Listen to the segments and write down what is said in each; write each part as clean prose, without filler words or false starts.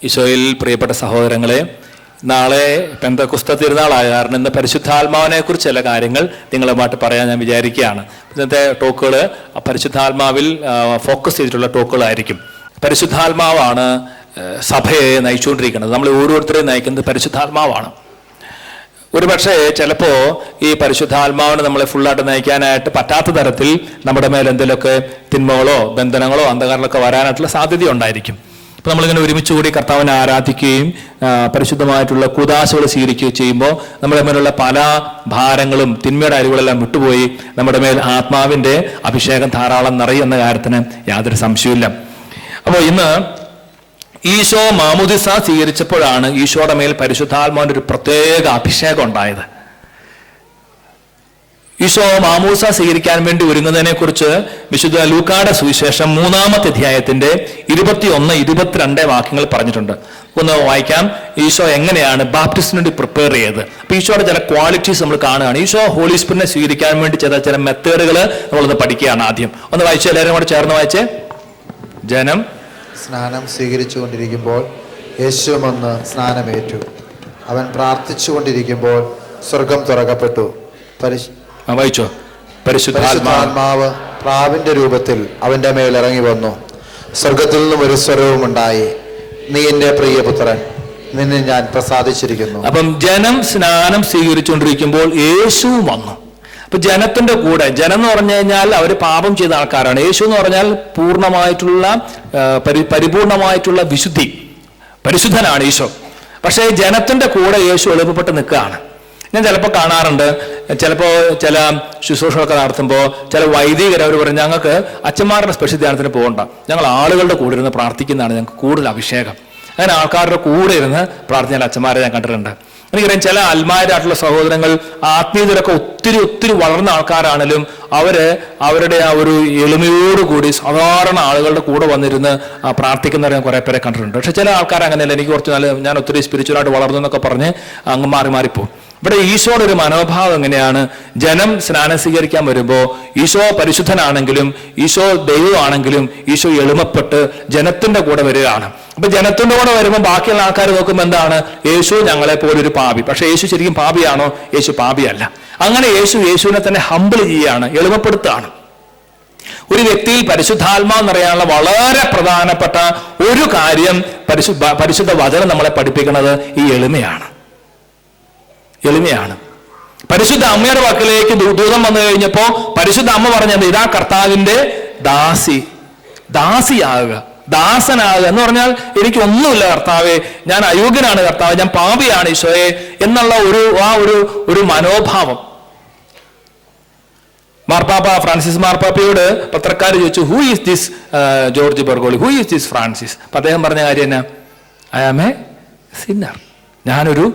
ഈശോയിൽ പ്രിയപ്പെട്ട സഹോദരങ്ങളെ, നാളെ പെന്തക്കോസ്ത് തിരുനാളായ കാരണം ഇന്ന് പരിശുദ്ധാത്മാവിനെ കുറിച്ച് ചില കാര്യങ്ങൾ നിങ്ങളുമായിട്ട് പറയാൻ ഞാൻ വിചാരിക്കുകയാണ്. ഇന്നത്തെ ടോക്കുകൾ പരിശുദ്ധാത്മാവിൽ ഫോക്കസ് ചെയ്തിട്ടുള്ള ടോക്കുകളായിരിക്കും. പരിശുദ്ധാത്മാവാണ് സഭയെ നയിച്ചുകൊണ്ടിരിക്കുന്നത്. നമ്മൾ ഓരോരുത്തരെയും നയിക്കുന്നത് പരിശുദ്ധാത്മാവാണ്. ഒരുപക്ഷെ ചിലപ്പോൾ ഈ പരിശുദ്ധാത്മാവിനെ നമ്മളെ ഫുള്ളായിട്ട് നയിക്കാനായിട്ട് പറ്റാത്ത തരത്തിൽ നമ്മുടെ മേൽ എന്തെങ്കിലുമൊക്കെ തിന്മകളോ ബന്ധനങ്ങളോ അന്ധകാരങ്ങളൊക്കെ വരാനായിട്ടുള്ള സാധ്യതയുണ്ടായിരിക്കും. അപ്പോൾ നമ്മളിങ്ങനെ ഒരുമിച്ച് കൂടി കർത്താവിനെ ആരാധിക്കുകയും പരിശുദ്ധമായിട്ടുള്ള കൂദാശകൾ സ്വീകരിക്കുകയും ചെയ്യുമ്പോൾ നമ്മുടെ മേലുള്ള പല ഭാരങ്ങളും തിന്മയുടെ അരികളെല്ലാം വിട്ടുപോയി നമ്മുടെ മേൽ ആത്മാവിൻ്റെ അഭിഷേകം ധാരാളം നിറയുന്ന കാര്യത്തിന് യാതൊരു സംശയമില്ല. അപ്പോൾ ഇന്ന് ഈശോ മാമുദിസ സ്വീകരിച്ചപ്പോഴാണ് ഈശോയുടെ മേൽ പരിശുദ്ധാത്മാവിൻ്റെ ഒരു പ്രത്യേക അഭിഷേകം ഉണ്ടായത്. ഈശോ മാമൂസ സ്വീകരിക്കാൻ വേണ്ടി ഒരുങ്ങുന്നതിനെ കുറിച്ച് വിശുദ്ധ ലൂക്കായുടെ സുവിശേഷം 3-ാമത്തെ അധ്യായത്തിന്റെ 21-22 വാക്യങ്ങൾ പറഞ്ഞിട്ടുണ്ട്. ഒന്ന് വായിക്കാം. ഈശോ എങ്ങനെയാണ് ബാപ്റ്റിസ്റ്റിന് വേണ്ടി പ്രിപ്പയർ ചെയ്തത്. അപ്പൊ ഈശോയുടെ ചില ക്വാളിറ്റീസ് നമ്മൾ കാണുകയാണ്. ഈശോ ഹോളി സ്പിരിറ്റിനെ സ്വീകരിക്കാൻ വേണ്ടി ചെയ്ത ചില മെത്തേഡുകൾ നമ്മളൊന്ന് പഠിക്കുകയാണ്. ആദ്യം ഒന്ന് വായിച്ചു, എല്ലാവരും കൂടെ ചേർന്ന് വായിച്ചേ. ജനം സ്നാനം സ്വീകരിച്ചുകൊണ്ടിരിക്കുമ്പോൾ യേശു വന്ന് സ്നാനമേറ്റു. അവൻ പ്രാർത്ഥിച്ചുകൊണ്ടിരിക്കുമ്പോൾ സ്വർഗം തുറക്കപ്പെട്ടു. വായിച്ചോ. പരിശുദ്ധാത്മാവ് പ്രാവിന്റെ രൂപത്തിൽ അവന്റെ മേൽ ഇറങ്ങി വന്നു. സ്വർഗത്തിൽ നിന്നും ഒരു സ്വരവും ഉണ്ടായി, നീ എന്റെ പ്രിയപുത്രൻ, നിന്നെ ഞാൻ പ്രസാദിച്ചിരിക്കുന്നു. അപ്പം ജനം സ്നാനം സ്വീകരിച്ചുകൊണ്ടിരിക്കുമ്പോൾ യേശു വന്നു. അപ്പൊ ജനത്തിന്റെ കൂടെ, ജനം എന്ന് പറഞ്ഞു കഴിഞ്ഞാൽ അവർ പാപം ചെയ്ത ആൾക്കാരാണ്. യേശു എന്ന് പറഞ്ഞാൽ പൂർണ്ണമായിട്ടുള്ള പരിപൂർണമായിട്ടുള്ള വിശുദ്ധി, പരിശുദ്ധനാണ് ഈശോ. പക്ഷേ ജനത്തിന്റെ കൂടെ യേശു എളുപ്പപ്പെട്ട് നിൽക്കുകയാണ്. ഞാൻ ചിലപ്പോൾ കാണാറുണ്ട്, ചിലപ്പോൾ ചില ശുശ്രൂഷകളൊക്കെ നടത്തുമ്പോൾ ചില വൈദികർ അവർ പറയും, ഞങ്ങൾക്ക് അച്ഛന്മാരുടെ സ്പെഷ്യൽ ധ്യാനത്തിന് പോകണ്ട, ഞങ്ങൾ ആളുകളുടെ കൂടെ ഇരുന്ന് പ്രാർത്ഥിക്കുന്നതാണ് ഞങ്ങൾക്ക് കൂടുതൽ അഭിഷേകം. അങ്ങനെ ആൾക്കാരുടെ കൂടെ ഇരുന്ന് പ്രാർത്ഥിക്കുന്ന അച്ഛന്മാരെ ഞാൻ കണ്ടിട്ടുണ്ട്. എനിക്കറിയാം ചില അൽമാരായിട്ടുള്ള സഹോദരങ്ങൾ ആത്മീയതയിലൊക്കെ ഒത്തിരി വളർന്ന ആൾക്കാരാണെങ്കിലും അവരുടെ ആ ഒരു എളിമയോടുകൂടി സാധാരണ ആളുകളുടെ കൂടെ വന്നിരുന്ന് പ്രാർത്ഥിക്കുന്നവരെ ഞാൻ കുറേ പേരെ കണ്ടിട്ടുണ്ട്. പക്ഷെ ചില ആൾക്കാർ അങ്ങനെയല്ല, എനിക്ക് കുറച്ച് ഞാൻ ഒത്തിരി സ്പിരിച്വലായിട്ട് വളർന്നു എന്നൊക്കെ പറഞ്ഞ് അങ്ങ് മാറിപ്പോകും. ഇവിടെ ഈശോയുടെ ഒരു മനോഭാവം എങ്ങനെയാണ്? ജനം സ്നാനം സ്വീകരിക്കാൻ വരുമ്പോൾ ഈശോ പരിശുദ്ധനാണെങ്കിലും ഈശോ ദൈവമാണെങ്കിലും ഈശോ എളിമപ്പെട്ട് ജനത്തിന്റെ കൂടെ വരികയാണ്. അപ്പൊ ജനത്തിന്റെ കൂടെ വരുമ്പോൾ ബാക്കിയുള്ള ആൾക്കാർ നോക്കുമ്പോൾ എന്താണ്? യേശു ഞങ്ങളെ പോലൊരു പാപി. പക്ഷെ യേശു ശരിക്കും പാപിയാണോ? യേശു പാപിയല്ല. അങ്ങനെ യേശുവിനെ തന്നെ ഹംബിൾ ചെയ്യുകയാണ്, എളിമപ്പെടുത്തുകയാണ്. ഒരു വ്യക്തിയിൽ പരിശുദ്ധാത്മാവ് എന്നറിയാനുള്ള വളരെ പ്രധാനപ്പെട്ട ഒരു കാര്യം പരിശുദ്ധ വചനം നമ്മളെ പഠിപ്പിക്കുന്നത് ഈ എളിമയാണ്. പരിശുദ്ധ അമ്മയുടെ പക്കലേക്ക് ദൂതം വന്നു കഴിഞ്ഞപ്പോ പരിശുദ്ധ അമ്മ പറഞ്ഞത്, ഇതാ കർത്താവിന്റെ ദാസിയാകുക, ദാസനാകുക എന്ന് പറഞ്ഞാൽ എനിക്കൊന്നുമില്ല കർത്താവേ, ഞാൻ അയോഗ്യനാണ് കർത്താവ്, ഞാൻ പാപിയാണ് ഈശോയെ എന്നുള്ള ഒരു മനോഭാവം. മാർപ്പാപ്പ ഫ്രാൻസിസ് മാർപ്പാപ്പയോട് പത്രക്കാർ ചോദിച്ചു, who is this George Bergoglio, who is this Francis? അപ്പൊ അദ്ദേഹം പറഞ്ഞ കാര്യം എന്നാ? ഐ ആം എ സിന്നർ, ഞാനൊരു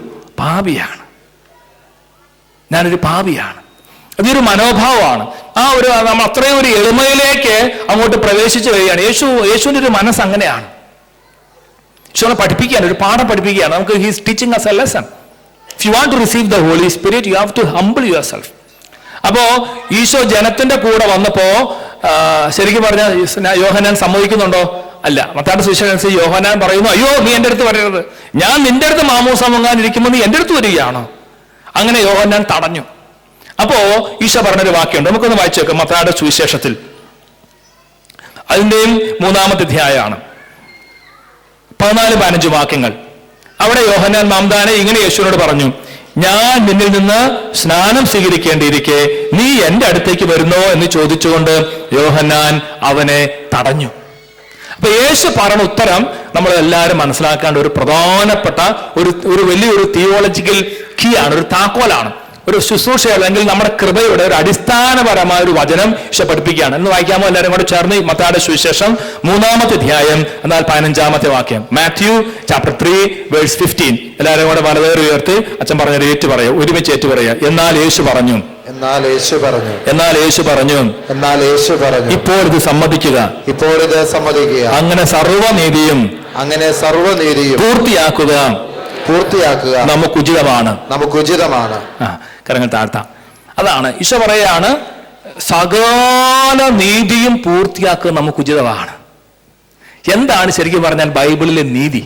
പാപിയാണ്. അതൊരു മനോഭാവമാണ്. നമ്മൾ അത്രയും ഒരു എളിമയിലേക്ക് അങ്ങോട്ട് പ്രവേശിച്ചു വരികയാണ്. യേശുവിന്റെ ഒരു മനസ്സ് അങ്ങനെയാണ്. ഈശോനെ പഠിപ്പിക്കുകയാണ്, ഒരു പാഠം പഠിപ്പിക്കുകയാണ്. നമുക്ക് he's teaching us a lesson. If you want to receive the holy spirit you have to humble yourself. അപ്പോ ഈശോ ജനത്തിന്റെ കൂടെ വന്നപ്പോ ശരിക്കും പറഞ്ഞാൽ യോഹന്നാൻ സമ്മതിക്കുന്നുണ്ടോ? അല്ല. മത്തായിയുടെ സുവിശേഷം യോഹന്നാൻ പറയുന്നു, അയ്യോ നീ എൻ്റെ അടുത്ത് വരരുത്, ഞാൻ നിന്റെ അടുത്ത് മാമോസ വാങ്ങാനിരിക്കുമ്പോൾ നീ എൻ്റെ അടുത്ത് വരികയാണോ? അങ്ങനെ യോഹന്നാൻ തടഞ്ഞു. അപ്പോ ഈശോ പറഞ്ഞൊരു വാക്യമുണ്ട്, നമുക്കൊന്ന് വായിച്ചു വെക്കാം. മത്തായിയുടെ സുവിശേഷത്തിൽ അതിൻ്റെയും 3-ാമത്തെ അധ്യായമാണ്, 14-15 വാക്യങ്ങൾ. അവിടെ യോഹന്നാൻ മാംദാനെ ഇങ്ങനെ യേശുവിനോട് പറഞ്ഞു, ഞാൻ നിന്നിൽ നിന്ന് സ്നാനം സ്വീകരിക്കേണ്ടിയിരിക്കെ നീ എൻ്റെ അടുത്തേക്ക് വരുന്നോ എന്ന് ചോദിച്ചുകൊണ്ട് യോഹന്നാൻ അവനെ തടഞ്ഞു. അപ്പൊ യേശു പറഞ്ഞ ഉത്തരം നമ്മൾ എല്ലാവരും മനസ്സിലാക്കേണ്ട ഒരു പ്രധാനപ്പെട്ട ഒരു വലിയൊരു തിയോളജിക്കൽ കീ ആണ്, ഒരു താക്കോലാണ്. ഒരു ശുശ്രൂഷ അല്ലെങ്കിൽ നമ്മുടെ കൃപയുടെ ഒരു അടിസ്ഥാനപരമായ ഒരു വചനം ഈശോ പഠിപ്പിക്കുകയാണ്. എന്ന് വായിക്കാമോ എല്ലാവരും കൂടെ ചേർന്ന്? മത്തായിയുടെ സുവിശേഷം 3-ാമത്തെ അധ്യായം എന്നാൽ 15-ാമത്തെ വാക്യം. Matthew chapter 3:15. എല്ലാവരും കൂടെ വലതേറി ഉയർത്തി അച്ഛൻ പറഞ്ഞ ഒരുമിച്ച് ഏറ്റു പറയുക. എന്നാൽ യേശു പറഞ്ഞു ഇപ്പോൾ ഇത് സമ്മതിക്കുക, അങ്ങനെ സർവ്വനീതിയും പൂർത്തിയാക്കുക നമുക്കുചിതമാണ്. കരങ്ങൾ താഴ്ത്താം. അതാണ് ഈശോ പറയാണ്, സകല നീതിയും പൂർത്തിയാക്കുക നമുക്കുചിതമാണ്. എന്താണ് ശരിക്കും പറഞ്ഞാൽ ബൈബിളിലെ നീതി?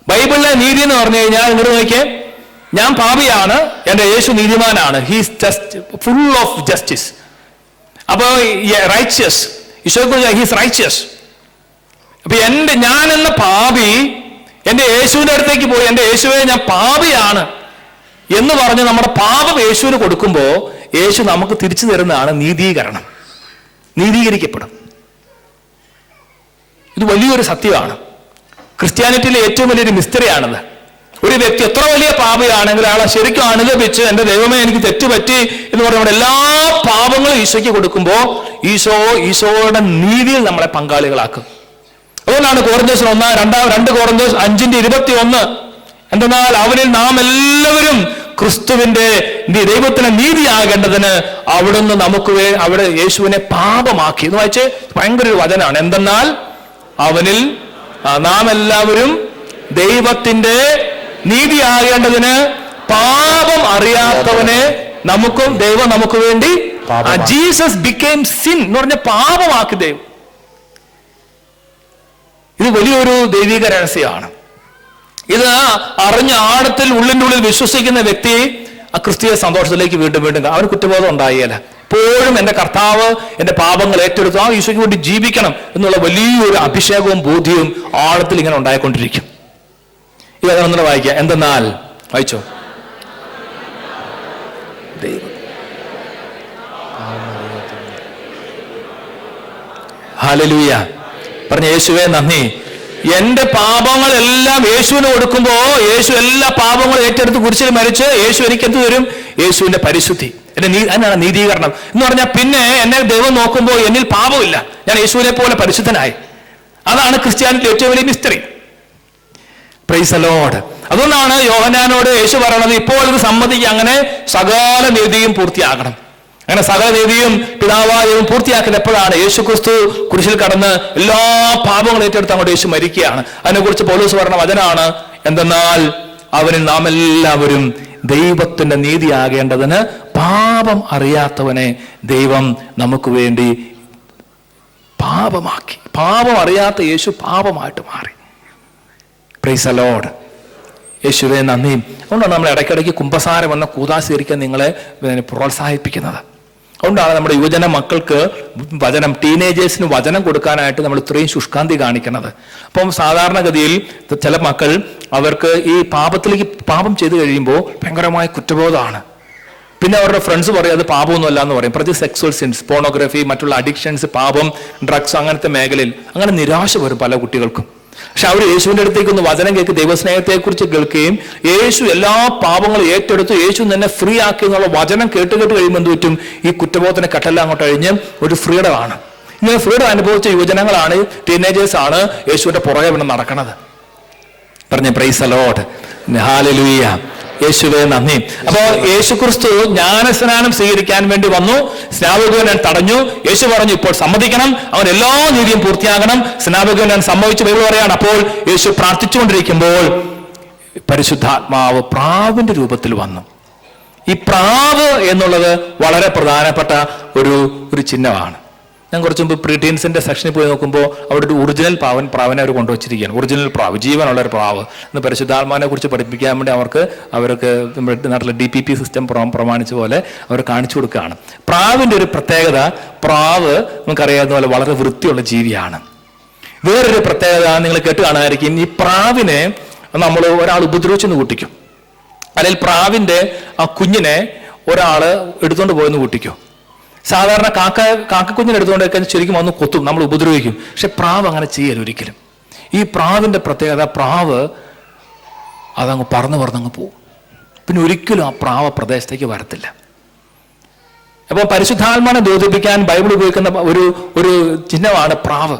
ബൈബിളിലെ നീതി എന്ന് പറഞ്ഞു കഴിഞ്ഞാൽ ഇങ്ങോട്ട് നോക്കിയേ, ഞാൻ പാപിയാണ്, എൻ്റെ യേശു നീതിമാനാണ്. He's just full of justice. അപ്പോ റൈച്ചിയസ്, ഈശോയെ ഹീസ് റൈച്ചിയസ്. അപ്പൊ ഞാൻ എന്ന പാപി എൻ്റെ യേശുവിൻ്റെ അടുത്തേക്ക് പോയി, എൻ്റെ യേശുവെ ഞാൻ പാപിയാണ് എന്ന് പറഞ്ഞ് നമ്മുടെ പാപം യേശുവിന് കൊടുക്കുമ്പോൾ യേശു നമുക്ക് തിരിച്ചു തരുന്നതാണ് നീതീകരണം. നീതീകരിക്കപ്പെടും. ഇത് വലിയൊരു സത്യമാണ്. ക്രിസ്ത്യാനിറ്റിയിലെ ഏറ്റവും വലിയൊരു മിസ്റ്ററിയാണത്. ഒരു വ്യക്തി എത്ര വലിയ പാപിയാണെങ്കിൽ അയാളെ ശരിക്കും അനുദപിച്ച് എൻ്റെ ദൈവമേ എനിക്ക് തെറ്റുപറ്റി എന്ന് പറഞ്ഞ നമ്മുടെ എല്ലാ പാപങ്ങളും ഈശോയ്ക്ക് കൊടുക്കുമ്പോൾ ഈശോയുടെ നീതിയിൽ നമ്മളെ പങ്കാളികളാക്കും. അതുകൊണ്ടാണ് കോറിന്തോസ് 2 കോറിന്തോസ് 5:21 എന്തെന്നാൽ അവനിൽ നാം എല്ലാവരും ക്രിസ്തുവിന്റെ ദൈവത്തിന് നീതിയാകേണ്ടതിന് അവിടുന്ന് അവിടെ യേശുവിനെ പാപമാക്കി എന്ന് വായിച്ച് ഭയങ്കര ഒരു വചനാണ്. എന്തെന്നാൽ അവനിൽ നാം എല്ലാവരും ദൈവത്തിന്റെ നീതിയാകേണ്ടതിന് പാപം അറിയാത്തവനെ ദൈവം നമുക്ക് വേണ്ടി ജീസസ് ബിക്കേം സിൻ എന്ന് പറഞ്ഞ പാപമാക്കി ദൈവം. ഇത് വലിയൊരു ദൈവിക രഹസ്യമാണ്. ഇത് അറിഞ്ഞ ആഴത്തിൽ ഉള്ളിൻ്റെ ഉള്ളിൽ വിശ്വസിക്കുന്ന വ്യക്തി ആ ക്രിസ്തീയ സന്തോഷത്തിലേക്ക് വീണ്ടും അവന് കുറ്റബോധം ഉണ്ടായേല. എപ്പോഴും എൻ്റെ കർത്താവ് എൻ്റെ പാപങ്ങൾ ഏറ്റെടുത്തു, ആ ഈശോയ്ക്ക് വേണ്ടി ജീവിക്കണം എന്നുള്ള വലിയൊരു അഭിഷേകവും ബോധ്യവും ആഴത്തിൽ ഇങ്ങനെ ഉണ്ടായിക്കൊണ്ടിരിക്കും. ഈ വചനം ഒന്നുകൂടെ വായിക്കുക. എന്തെന്നാൽ വായിച്ചോ. ഹല്ലേലൂയ. പറഞ്ഞ യേശുവേ നന്ദി. എന്റെ പാപങ്ങളെല്ലാം യേശുവിന് കൊടുക്കുമ്പോ യേശു എല്ലാ പാപങ്ങളും ഏറ്റെടുത്ത് കുരിശിൽ മരിച്ച് യേശു എനിക്ക് എന്ത് തരും? യേശുവിന്റെ പരിശുദ്ധി. അതിനാണ് നീതീകരണം എന്ന് പറഞ്ഞാൽ പിന്നെ എന്നെ ദൈവം നോക്കുമ്പോൾ എന്നിൽ പാപമില്ല, ഞാൻ യേശുവിനെ പോലെ പരിശുദ്ധനായി. അതാണ് ക്രിസ്ത്യാനിറ്റി ഏറ്റവും വലിയ മിസ്റ്ററി. Price the Lord. അതുകൊണ്ടാണ് യോഹന്നാനോട് യേശു പറയണത്, ഇപ്പോൾ ഇത് സമ്മതിക്കുക, അങ്ങനെ സകല നീതിയും പൂർത്തിയാകണം. അങ്ങനെ സകല നീതിയും പിതാവായും പൂർത്തിയാക്കുന്നത് എപ്പോഴാണ്? യേശു ക്രിസ്തു കുരിശിൽ കടന്ന് എല്ലാ പാപങ്ങളും ഏറ്റെടുത്ത് അങ്ങോട്ട് യേശു മരിക്കുകയാണ്. അതിനെക്കുറിച്ച് പൗലോസ് പറഞ്ഞ വചനാണ്, എന്തെന്നാൽ അവനിൽ നാം എല്ലാവരും ദൈവത്തിന്റെ നീതിയാകേണ്ടതിന് പാപം അറിയാത്തവനെ ദൈവം നമുക്ക് വേണ്ടി പാപമാക്കി. പാപം അറിയാത്ത യേശു പാപമായിട്ട് മാറി. Price the Lord. യേശുവേ നന്ദി. അതുകൊണ്ടാണ് നമ്മൾ ഇടയ്ക്കിടയ്ക്ക് കുമ്പസാരം എന്ന കൂദാശീകരിക്കാൻ നിങ്ങളെ പ്രോത്സാഹിപ്പിക്കുന്നത്. അതുകൊണ്ടാണ് നമ്മുടെ യുവജന മക്കൾക്ക് ടീനേജേഴ്സിന് വചനം കൊടുക്കാനായിട്ട് നമ്മൾ ഇത്രയും ശുഷ്കാന്തി കാണിക്കുന്നത്. അപ്പം സാധാരണഗതിയിൽ ചില മക്കൾ അവർക്ക് ഈ പാപം ചെയ്തു കഴിയുമ്പോൾ ഭയങ്കരമായ കുറ്റബോധമാണ്. പിന്നെ അവരുടെ ഫ്രണ്ട്സ് പറയും അത് പാപമൊന്നുമല്ല എന്ന് പറയും. പ്രത്യേകിച്ച് സെക്സ്വൽ സിൻസ്, പോണോഗ്രഫി, മറ്റുള്ള അഡിക്ഷൻസ്, പാപം, ഡ്രഗ്സ്, അങ്ങനത്തെ മേഖലയിൽ അങ്ങനെ നിരാശ വരും പല കുട്ടികൾക്കും. പക്ഷെ അവർ യേശുവിന്റെ അടുത്തേക്ക് ഒന്ന് വചനം കേൾക്കി ദൈവസ്നേഹത്തെക്കുറിച്ച് കേൾക്കുകയും യേശു എല്ലാ പാപങ്ങളും ഏറ്റെടുത്ത് യേശു തന്നെ ഫ്രീ ആക്കി എന്നുള്ള വചനം കേട്ട് കഴിയുമ്പോൾ എന്ത് പറ്റും? ഈ കുറ്റബോധന കട്ടെല്ലാം അങ്ങോട്ട് കഴിഞ്ഞ് ഒരു ഫ്രീഡമാണ്. ഇങ്ങനെ ഫ്രീഡം അനുഭവിച്ച യുവജനങ്ങളാണ്, ടീനേജേഴ്സ് ആണ് യേശുവിന്റെ പുറകെ പിന്നെ നടക്കുന്നത്. പറഞ്ഞ പ്രൈസ് ദി ലോർഡ്. ഹല്ലേലൂയ. യേശുവേ നന്ദി. അപ്പോ യേശു ക്രിസ്തു ജ്ഞാനസ്നാനം സ്വീകരിക്കാൻ വേണ്ടി വന്നു. സ്നാപകൻ തടഞ്ഞു. യേശു പറഞ്ഞു ഇപ്പോൾ സമ്മതിക്കണം, അവൻ എല്ലാ നീതിയും പൂർത്തിയാകണം. സ്നാപകൻ സമ്മതിച്ചു. ബൈബിൾ പറയാണ്, അപ്പോൾ യേശു പ്രാർത്ഥിച്ചുകൊണ്ടിരിക്കുമ്പോൾ പരിശുദ്ധാത്മാവ് പ്രാവിന്റെ രൂപത്തിൽ വന്നു. ഈ പ്രാവ് എന്നുള്ളത് വളരെ പ്രധാനപ്പെട്ട ഒരു ചിഹ്നമാണ്. ഞാൻ കുറച്ച് മുമ്പ് പ്രീടീൻസിന്റെ സെക്ഷനിൽ പോയി നോക്കുമ്പോൾ അവിടെ ഒരു ഒറിജിനൽ പ്രാവിനെ അവർ കൊണ്ടുവച്ചിരിക്കുകയാണ്. ഒറിജിനൽ പ്രാവ്, ജീവനുള്ള ഒരു പ്രാവ് എന്ന് പരിശുദ്ധാത്മാവിനെ കുറിച്ച് പഠിപ്പിക്കാൻ വേണ്ടി അവർക്ക് നമ്മുടെ നാട്ടിലെ DPP സിസ്റ്റം പ്രമാണിച്ച പോലെ അവർ കാണിച്ചു കൊടുക്കുകയാണ്. പ്രാവിന്റെ ഒരു പ്രത്യേകത, പ്രാവ് നമുക്കറിയാവുന്ന പോലെ വളരെ വൃത്തിയുള്ള ജീവിയാണ്. വേറൊരു പ്രത്യേകത നിങ്ങൾ കേട്ട് കാണാതിരിക്കും, ഈ പ്രാവിനെ ഒരാൾ ഉപദ്രവിച്ചെന്ന് കൂട്ടിക്കും, അല്ലെങ്കിൽ പ്രാവിന്റെ ആ കുഞ്ഞിനെ ഒരാൾ എടുത്തുകൊണ്ട് പോയെന്ന് കൂട്ടിക്കും. സാധാരണ കാക്കക്കുഞ്ഞിനെ എടുത്തുകൊണ്ടൊക്കെ ശരിക്കും വന്ന് കൊത്തും, നമ്മൾ ഉപദ്രവിക്കും. പക്ഷെ പ്രാവ് അങ്ങനെ ചെയ്യല ഒരിക്കലും. ഈ പ്രാവിന്റെ പ്രത്യേകത, പ്രാവ് അതങ്ങ് പറന്നങ്ങ് പോവും. പിന്നെ ഒരിക്കലും ആ പ്രാവ് പ്രദേശത്തേക്ക് വരത്തില്ല. അപ്പോൾ പരിശുദ്ധാത്മാവിനെ ദ്യോതിപ്പിക്കാൻ ബൈബിൾ ഉപയോഗിക്കുന്ന ഒരു ചിഹ്നമാണ് പ്രാവ്.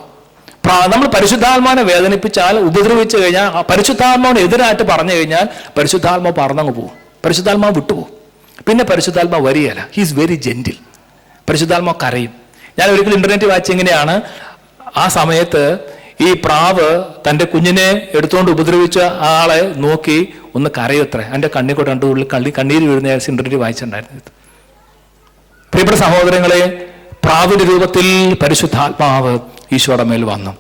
നമ്മൾ പരിശുദ്ധാത്മാവിനെ വേദനിപ്പിച്ചാൽ, ഉപദ്രവിച്ചു കഴിഞ്ഞാൽ, പരിശുദ്ധാത്മാവിന് എതിരായിട്ട് പറഞ്ഞു കഴിഞ്ഞാൽ പരിശുദ്ധാത്മാവ് പറന്നങ്ങ് പോവും, പരിശുദ്ധാത്മാവ് വിട്ടുപോകും. പിന്നെ പരിശുദ്ധാത്മാവ് വരികയില്ല. He's very gentle. പരിശുദ്ധാത്മാവ് കരയും. ഞാൻ ഒരിക്കൽ ഇന്റർനെറ്റ് വായിച്ച എങ്ങനെയാണ്, ആ സമയത്ത് ഈ പ്രാവ് തൻ്റെ കുഞ്ഞിനെ എടുത്തുകൊണ്ട് ഉപദ്രവിച്ച ആളെ നോക്കി ഒന്ന് കരയത്രേ. എൻ്റെ കണ്ണിക്കൂടെ കണ്ണീര് വീഴുന്ന ഇന്റർനെറ്റ് വായിച്ചിട്ടുണ്ടായിരുന്നു. പ്രിയപ്പെട്ട സഹോദരങ്ങളെ, പ്രാവിന്റെ രൂപത്തിൽ പരിശുദ്ധാത്മാവ് ഈശോയുടെ മേൽ വന്നു.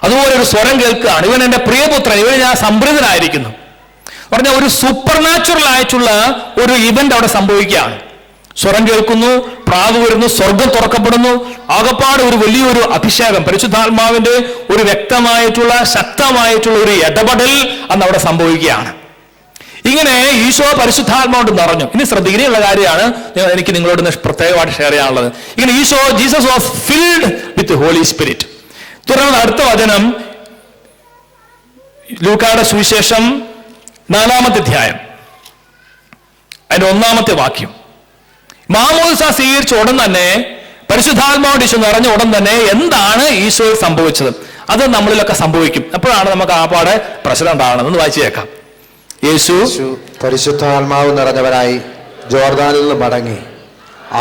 അതുപോലെ ഒരു സ്വരം കേൾക്കുകയാണ്, ഇവൻ എൻ്റെ പ്രിയപുത്രൻ, ഇവൻ ഞാൻ സംപ്രീതനായിരിക്കുന്നു പറഞ്ഞ ഒരു സൂപ്പർ നാച്ചുറൽ ആയിട്ടുള്ള ഒരു ഇവന്റ് അവിടെ സംഭവിക്കുകയാണ്. സ്വരം കേൾക്കുന്നു, പ്രാവ് വരുന്നു, സ്വർഗം തുറക്കപ്പെടുന്നു, ആകപ്പാട് ഒരു വലിയൊരു അഭിഷേകം, പരിശുദ്ധാത്മാവിന്റെ ഒരു വ്യക്തമായിട്ടുള്ള ശക്തമായിട്ടുള്ള ഒരു ഇടപെടൽ അന്ന് അവിടെ സംഭവിക്കുകയാണ്. ഇങ്ങനെ ഈശോ പരിശുദ്ധാത്മാവോട് നിറഞ്ഞു. ഇനി ശ്രദ്ധിക്കാനുള്ള കാര്യമാണ് എനിക്ക് നിങ്ങളോട് പ്രത്യേകമായിട്ട് ഷെയർ ചെയ്യാനുള്ളത്. ഇങ്ങനെ Jesus was filled with holy spirit. തുടർന്ന് അടുത്ത വചനം ലൂക്കായുടെ സുവിശേഷം 4-ാമത്തെ അധ്യായം അതിന്റെ 1-ാമത്തെ വാക്യം. മാമോദിസ സ്വീകരിച്ച ഉടൻ തന്നെ, പരിശുദ്ധാത്മാവോട് ഈശോ നിറഞ്ഞ ഉടൻ തന്നെ എന്താണ് ഈശോയിൽ സംഭവിച്ചത്? അത് നമ്മളിലൊക്കെ സംഭവിക്കും. അപ്പോഴാണ് നമുക്ക് ആ പാടെ പ്രശ്നം ഉണ്ടാകണം. ഒന്ന് വായിച്ചു കേൾക്കാം. യേശു പരിശുദ്ധാത്മാവ് നിറഞ്ഞവനായി ജോർദാനിൽ നിന്ന് മടങ്ങി,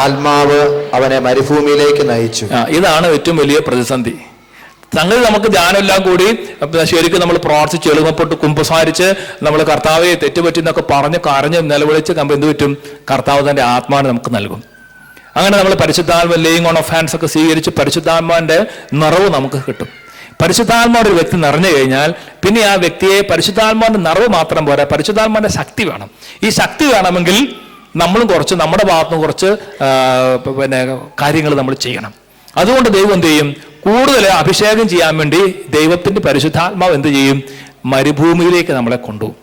ആത്മാവ് അവനെ മരുഭൂമിയിലേക്ക് നയിച്ചു. ഇതാണ് ഏറ്റവും വലിയ പ്രതിസന്ധി. സംഗതി നമുക്ക് ധ്യാനമെല്ലാം കൂടി ശരിക്കും നമ്മൾ പ്രാർത്ഥിച്ച് എളുപ്പപ്പെട്ട് കുമ്പസാരിച്ച് നമ്മൾ കർത്താവെ തെറ്റുപറ്റി എന്നൊക്കെ പറഞ്ഞ് കരഞ്ഞ് നിലവിളിച്ച് എന്ത് പറ്റും? കർത്താവ് തന്റെ ആത്മാവിനെ നമുക്ക് നൽകും. അങ്ങനെ നമ്മൾ പരിശുദ്ധാത്മ ലേയിങ് ഓൺ ഓഫ് ഹാൻഡ്സ് ഒക്കെ സ്വീകരിച്ച് പരിശുദ്ധാത്മാവിന്റെ നിറവ് നമുക്ക് കിട്ടും. പരിശുദ്ധാത്മാവിന്റെ ഒരു വ്യക്തി നിറഞ്ഞു കഴിഞ്ഞാൽ പിന്നെ ആ വ്യക്തിയെ പരിശുദ്ധാത്മാവിന്റെ നിറവ് മാത്രം പോരാ, പരിശുദ്ധാത്മാവിന്റെ ശക്തി വേണം. ഈ ശക്തി വേണമെങ്കിൽ നമ്മളും കുറച്ച് നമ്മുടെ ഭാഗത്തുനിന്ന് കുറച്ച് കാര്യങ്ങൾ നമ്മൾ ചെയ്യണം. അതുകൊണ്ട് ദൈവം എന്ത് ചെയ്യും? കൂടുതൽ അഭിഷേകം ചെയ്യാൻ വേണ്ടി ദൈവത്തിന്റെ പരിശുദ്ധാത്മാവ് എന്ത് ചെയ്യും? മരുഭൂമിയിലേക്ക് നമ്മളെ കൊണ്ടുപോകും.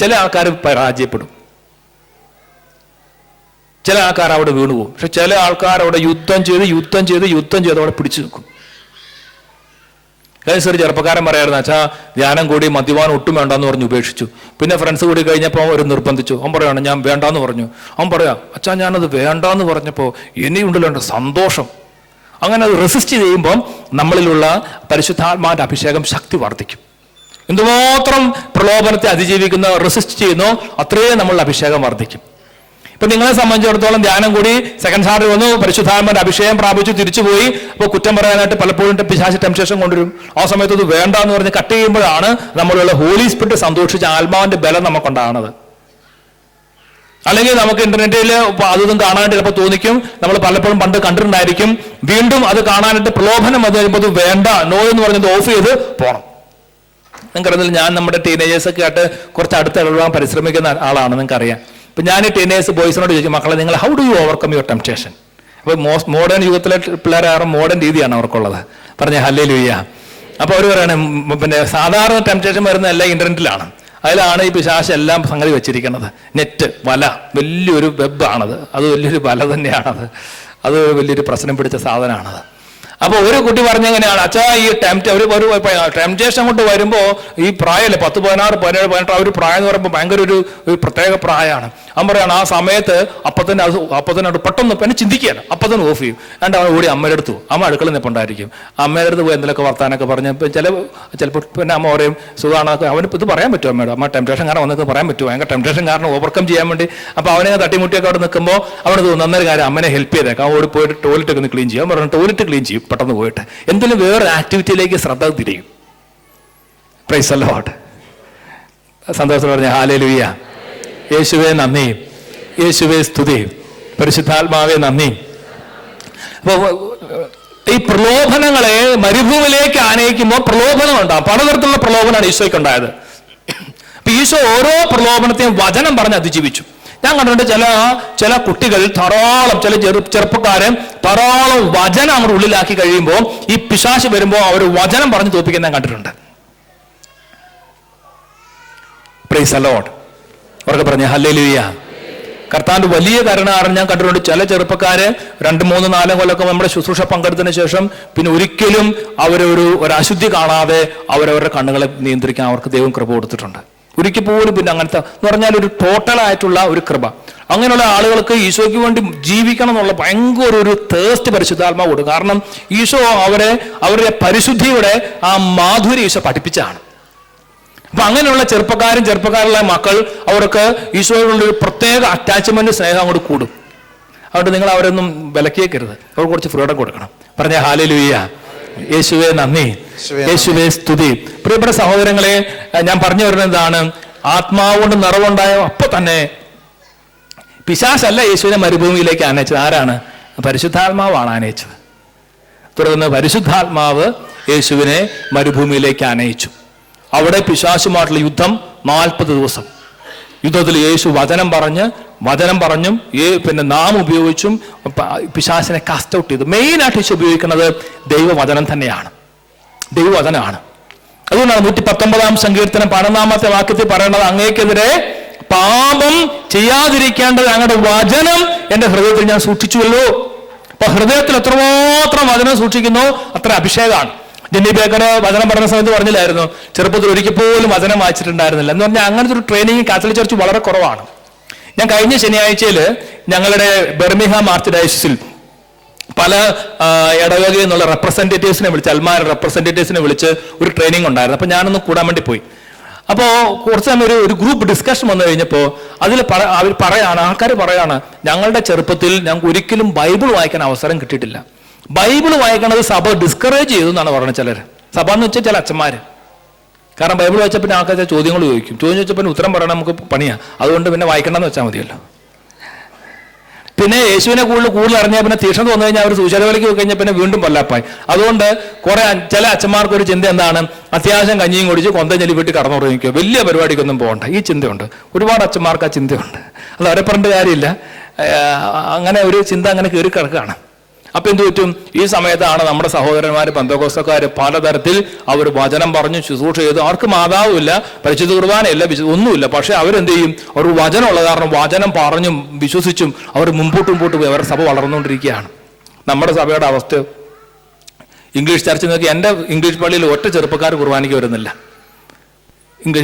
ചില ആൾക്കാർ പരാജയപ്പെടും, ചില ആൾക്കാർ അവിടെ വീണുപോകും. പക്ഷെ ചില ആൾക്കാർ അവിടെ യുദ്ധം ചെയ്ത് അവിടെ പിടിച്ചു നിൽക്കും. ഒരു ചെറുപ്പക്കാരൻ പറയായിരുന്നു, അച്ഛാ ധ്യാനം കൂടി മദ്യപാനം ഒട്ടും വേണ്ടെന്ന് പറഞ്ഞു ഉപേക്ഷിച്ചു. പിന്നെ ഫ്രണ്ട്സ് കൂടി കഴിഞ്ഞപ്പോൾ അവർ നിർബന്ധിച്ചു. അവൻ പറയാണ് ഞാൻ വേണ്ടാന്ന് പറഞ്ഞു. അവൻ പറയാം, അച്ഛാ ഞാനത് വേണ്ടാന്ന് പറഞ്ഞപ്പോൾ ഇനിയുണ്ടല്ലോ സന്തോഷം. അങ്ങനെ അത് റെസിസ്റ്റ് ചെയ്യുമ്പം നമ്മളിലുള്ള പരിശുദ്ധാത്മാവിന്റെ അഭിഷേകം ശക്തി വർദ്ധിക്കും. എന്തുമാത്രം പ്രലോഭനത്തെ അതിജീവിക്കുന്ന റെസിസ്റ്റ് ചെയ്യുന്നോ അത്രയും നമ്മളുടെ അഭിഷേകം വർദ്ധിക്കും. ഇപ്പൊ നിങ്ങളെ സംബന്ധിച്ചിടത്തോളം ധ്യാനം കൂടി സെക്കൻഡ് ഹാർഡ് വന്നു, പരിശുദ്ധാത്മാവിന്റെ അഭിഷേകം പ്രാപിച്ചു തിരിച്ചുപോയി. അപ്പോൾ കുറ്റം പറയാനായിട്ട് പലപ്പോഴും പിശാച് ടെംപ്റ്റേഷൻ കൊണ്ടുവരും. ആ സമയത്ത് ഇത് വേണ്ട എന്ന് പറഞ്ഞ് കട്ട് ചെയ്യുമ്പോഴാണ് നമ്മളുള്ള ഹോളി സ്പിരിറ്റ് സന്തോഷിച്ച ആത്മാവിന്റെ ബലം നമുക്കുണ്ടാകുന്നത്. അല്ലെങ്കിൽ നമുക്ക് ഇന്റർനെറ്റിൽ അതൊന്നും കാണാനായിട്ട് ചിലപ്പോൾ തോന്നിക്കും, നമ്മൾ പലപ്പോഴും പണ്ട് കണ്ടിട്ടുണ്ടായിരിക്കും. വീണ്ടും അത് കാണാനായിട്ട് പ്രലോഭനം വന്നു കഴിയുമ്പോൾ അത് വേണ്ട, നോ എന്ന് പറഞ്ഞത് ഓഫ് ചെയ്ത് പോകണം. നിങ്ങൾക്കറിയില്ല, ഞാൻ നമ്മുടെ ടീനേജേഴ്സൊക്കെ ആയിട്ട് കുറച്ച് അടുത്ത് ഇടപെടാൻ പരിശ്രമിക്കുന്ന ആളാണ്, നിങ്ങൾക്കറിയാം. ഇപ്പം ഞാൻ ഈ ടീനേഴ്സ് ബോയ്സിനോട് ചോദിക്കും, മക്കളെ നിങ്ങൾ how do you overcome your temptation? അപ്പോൾ മോഡേൺ യുഗത്തിലെ പിള്ളേരാറും മോഡേൺ രീതിയാണ് അവർക്കുള്ളത്. പറഞ്ഞ ഹല്ലേലൂയ. അപ്പോൾ അവർ പറയണേ സാധാരണ ടെംപ്റ്റേഷൻ വരുന്നതല്ല ഇന്റർനെറ്റിലാണ്. അതിലാണ് ഈ പിശാച് എല്ലാം സംഗതി വെച്ചിരിക്കുന്നത്. നെറ്റ് വല, വലിയൊരു വെബാണത്, അത് വലിയൊരു വല തന്നെയാണത്, അത് വലിയൊരു പ്രശ്നം പിടിച്ച സാധനമാണത്. അപ്പോൾ ഒരു കുട്ടി പറഞ്ഞെങ്ങനെയാണ്, അച്ഛാ ഈ ടെംപ്റ്റേഷൻ കൊണ്ട് വരുമ്പോൾ ഈ പ്രായമല്ലേ 10, 16, 17, 18 ആ ഒരു പ്രായം എന്ന് പറയുമ്പോൾ ഭയങ്കര ഒരു പ്രത്യേക പ്രായമാണ്. അവൻ പറയാണ് ആ സമയത്ത് അപ്പത്തന്നെ പെട്ടെന്ന് എന്നെ ചിന്തിക്കുകയാണ്, അപ്പത്തന്നെ ഓഫ് ചെയ്യും. എന്നിട്ട് അവൻ ഓടി അമ്മയുടെ അടുത്ത് പോകും. അമ്മ അടുക്കള നിൽപ്പുണ്ടായിരിക്കും. അമ്മയുടെ അടുത്ത് പോയി എന്തെങ്കിലുമൊക്കെ വർത്താനൊക്കെ പറഞ്ഞ് ചിലപ്പോൾ പിന്നെ അമ്മ പറയും സുഖമാണ്, അവന് ഇത് പറയാൻ പറ്റുമോ അമ്മയോട്? അമ്മ ടെംപ്റ്റേഷൻ കാരണം വന്നൊക്കെ പറയാൻ പറ്റുമോ? ഭയങ്കര ടെംപ്റ്റേഷൻ കാരണം ഓവർകം ചെയ്യാൻ വേണ്ടി. അപ്പോൾ അവനെ തട്ടിമുട്ടിയൊക്കെ അവിടെ നിൽക്കുമ്പോൾ അവിടെ നന്നൊരു കാര്യം, അമ്മനെ ഹെൽപ്പ് ചെയ്തേക്കാം. അവൻ ഓടി പോയിട്ട് ടോയ്ലറ്റ് ഒക്കെ ഒന്ന് ക്ലീൻ ചെയ്യും. അവൻ പറഞ്ഞു ടോയ്ലറ്റ് ക്ലീൻ ചെയ്യും പെട്ടെന്ന് പോയിട്ട്, എന്തെങ്കിലും വേറൊരു ആക്ടിവിറ്റിയിലേക്ക് ശ്രദ്ധ തിരിയും. Price the Lord. സന്തോഷം പറഞ്ഞ ഹല്ലേലൂയ. യേശുവേ നന്ദി, യേശുവേ സ്തുതി, പരിശുദ്ധാത്മാവേ നന്ദി. അപ്പോൾ ഈ പ്രലോഭനങ്ങളെ മരുഭൂമിയിലേക്ക് ആനയിക്കുമ്പോൾ പ്രലോഭനം ഉണ്ടാകും. പലതരത്തിലുള്ള പ്രലോഭനമാണ് ഈശോയ്ക്ക് ഉണ്ടായത്. അപ്പൊ ഈശോ ഓരോ പ്രലോഭനത്തെയും വചനം പറഞ്ഞ് അതിജീവിച്ചു. ഞാൻ കണ്ടിട്ടുണ്ട് ചില കുട്ടികൾ ധാരാളം, ചില ചെറുപ്പക്കാരൻ ധാരാളം വചനം അവർ ഉള്ളിലാക്കി കഴിയുമ്പോൾ ഈ പിശാച് വരുമ്പോൾ അവർ വചനം പറഞ്ഞ് തോൽപ്പിക്കുന്ന ഞാൻ കണ്ടിട്ടുണ്ട്. Price the Lord. അവർക്ക് പറഞ്ഞ ഹല്ലേലൂയ. കർത്താവിന്റെ വലിയ കരുണ ഞാൻ കണ്ടിട്ടുണ്ട്. ചില ചെറുപ്പക്കാര് 2, 3, 4 കൊല്ലമൊക്കെ നമ്മുടെ ശുശ്രൂഷ പങ്കെടുത്തതിന് ശേഷം പിന്നെ ഒരിക്കലും ഒരു അശുദ്ധി കാണാതെ അവരവരുടെ കണ്ണുകളെ നിയന്ത്രിക്കാൻ അവർക്ക് ദൈവം കൃപ കൊടുത്തിട്ടുണ്ട്. ഒരിക്കൽ പോലും പിന്നെ അങ്ങനത്തെ എന്ന് പറഞ്ഞാൽ ഒരു ടോട്ടലായിട്ടുള്ള ഒരു കൃപ. അങ്ങനെയുള്ള ആളുകൾക്ക് ഈശോയ്ക്ക് വേണ്ടി ജീവിക്കണം എന്നുള്ള ഭയങ്കര ഒരു തേസ്റ്റ് പരിശുദ്ധാത്മാവ് കൊടുക്കും. കാരണം ഈശോ അവരുടെ പരിശുദ്ധിയുടെ ആ മാധുര്യം ഈശോ പഠിപ്പിച്ചാണ്. അപ്പൊ അങ്ങനെയുള്ള ചെറുപ്പക്കാരുള്ള മക്കൾ അവർക്ക് ഈശോയോടുള്ള ഒരു പ്രത്യേക അറ്റാച്ച്മെന്റ്, സ്നേഹം അങ്ങോട്ട് കൂടും. അതുകൊണ്ട് നിങ്ങൾ അവരൊന്നും വിലക്കിയേക്കരുത്, അവർക്ക് കുറച്ച് ഫ്രീഡം കൊടുക്കണം. പറഞ്ഞ ഹല്ലേലൂയ. യേശുവേ നന്ദി, യേശുവേ സ്തുതി. പ്രിയപ്പെട്ട സഹോദരങ്ങളെ, ഞാൻ പറഞ്ഞു വരുന്നതാണ്, ആത്മാവ് കൊണ്ട് നിറവുണ്ടായ അപ്പൊ തന്നെ പിശാചല്ല യേശുവിനെ മരുഭൂമിയിലേക്ക് ആനയിച്ചത്. ആരാണ്? പരിശുദ്ധാത്മാവാണ് ആനയിച്ചത്. തുടർന്ന് പരിശുദ്ധാത്മാവ് യേശുവിനെ മരുഭൂമിയിലേക്ക് ആനയിച്ചു. അവിടെ പിശാചുമായിട്ടുള്ള യുദ്ധം 40 ദിവസം. യുദ്ധത്തിൽ യേശു വചനം പറഞ്ഞും പിന്നെ നാം ഉപയോഗിച്ചും പിശാചിനെ കാസ്റ്റ് ഔട്ട് ചെയ്തു. മെയിനായിട്ട് യേശു ഉപയോഗിക്കുന്നത് ദൈവവചനം തന്നെയാണ്, ദൈവവചനമാണ്. അതുകൊണ്ടാണ് 119-ാം സങ്കീർത്തനം 11-ാമത്തെ വാക്യത്തിൽ പറയുന്നത്, അങ്ങേക്കെതിരെ പാപം ചെയ്യാതിരിക്കേണ്ടത് അങ്ങയുടെ വചനം എൻ്റെ ഹൃദയത്തിൽ ഞാൻ സൂക്ഷിച്ചുവല്ലോ. അപ്പൊ ഹൃദയത്തിൽ എത്രമാത്രം വചനം സൂക്ഷിക്കുന്നു അത്ര അഭിഷേകമാണ്. ജെന്നി ബേക്കർ വചനം പറഞ്ഞ സമയത്ത് പറഞ്ഞില്ലായിരുന്നു, ചെറുപ്പത്തിൽ ഒരിക്കൽ പോലും വചനം വായിച്ചിട്ടുണ്ടായിരുന്നില്ല എന്ന് പറഞ്ഞാൽ അങ്ങനത്തെ ഒരു ട്രെയിനിങ് കാത്തലിക് ചർച്ച് വളരെ കുറവാണ്. ഞാൻ കഴിഞ്ഞ ശനിയാഴ്ചയിൽ ഞങ്ങളുടെ ബെർമിഹാം ആർച്ച് ഡയസിസിൽ പല ഇടവകയിൽ നിന്നുള്ള റെപ്രസെൻറ്റേറ്റീവ്സിനെ വിളിച്ച്, അൽമാര റെപ്രസെൻറ്റേറ്റീവ്സിനെ വിളിച്ച് ഒരു ട്രെയിനിങ് ഉണ്ടായിരുന്നു. അപ്പോൾ ഞാനൊന്ന് കൂടാൻ വേണ്ടി പോയി. അപ്പോൾ കുറച്ച് സമയം ഒരു ഗ്രൂപ്പ് ഡിസ്കഷൻ വന്നു കഴിഞ്ഞപ്പോൾ അതിൽ ആൾക്കാർ പറയാണ്, ഞങ്ങളുടെ ചെറുപ്പത്തിൽ ഞങ്ങൾക്ക് ഒരിക്കലും ബൈബിൾ വായിക്കാൻ അവസരം കിട്ടിയിട്ടില്ല. ബൈബിൾ വായിക്കണത് സഭ ഡിസ്കറേജ് ചെയ്തു എന്നാണ് പറയുന്നത് ചിലർ. സഭ എന്ന് വെച്ചാൽ ചില അച്ഛന്മാർ. കാരണം ബൈബിൾ വായിച്ച പിന്നെ ആൾക്കാർ ചോദ്യങ്ങൾ ചോദിക്കും, ചോദിച്ചാൽ പിന്നെ ഉത്തരം പറയണം നമുക്ക് പണിയാണ്. അതുകൊണ്ട് പിന്നെ വായിക്കണമെന്ന് വെച്ചാൽ മതിയല്ലോ. പിന്നെ യേശുവിനെ കൂടുതൽ അറിഞ്ഞാൽ പിന്നെ തീക്ഷ്ണത വന്നു കഴിഞ്ഞാൽ അവർ സൂചനകളിലേക്ക് പോയി കഴിഞ്ഞാൽ പിന്നെ വീണ്ടും പൊല്ലാപ്പായി. അതുകൊണ്ട് ചില അച്ഛന്മാർക്ക് ഒരു ചിന്ത എന്താണ്, അത്യാവശ്യം കഞ്ഞിയും കുടിച്ച് കൊന്തഞ്ഞലി വീട്ടിൽ കടന്നുറങ്ങിക്കുക, വലിയ പരിപാടിക്കൊന്നും പോകണ്ട. ഈ ചിന്തയുണ്ട്, ഒരുപാട് അച്ഛന്മാർക്ക് ആ ചിന്തയുണ്ട്. അത് അവരെ പറഞ്ഞിട്ട് കാര്യമില്ല. അങ്ങനെ ഒരു ചിന്ത അങ്ങനെ കയറി കിടക്കുകയാണ്. അപ്പൊ എന്ത് പറ്റും, ഈ സമയത്താണ് നമ്മുടെ സഹോദരന്മാർ പെന്തക്കോസ്തക്കാർ പലതരത്തിൽ അവർ വചനം പറഞ്ഞു ശുശ്രൂഷ ചെയ്തു. അവർക്ക് മാതാവുമില്ല, പരിശുദ്ധ കുർബാനയില്ല, ഒന്നുമില്ല. പക്ഷെ അവരെന്ത് ചെയ്യും, അവർ വചനമുള്ള കാരണം വചനം പറഞ്ഞും വിശ്വസിച്ചും അവർ മുമ്പോട്ട് പോയി അവരുടെ സഭ വളർന്നുകൊണ്ടിരിക്കുകയാണ്. നമ്മുടെ സഭയുടെ അവസ്ഥ ഇംഗ്ലീഷ് ചർച്ച നോക്കി, എൻ്റെ ഇംഗ്ലീഷ് പള്ളിയിൽ ഒറ്റ ചെറുപ്പക്കാർ കുർബാനയ്ക്ക് വരുന്നില്ല.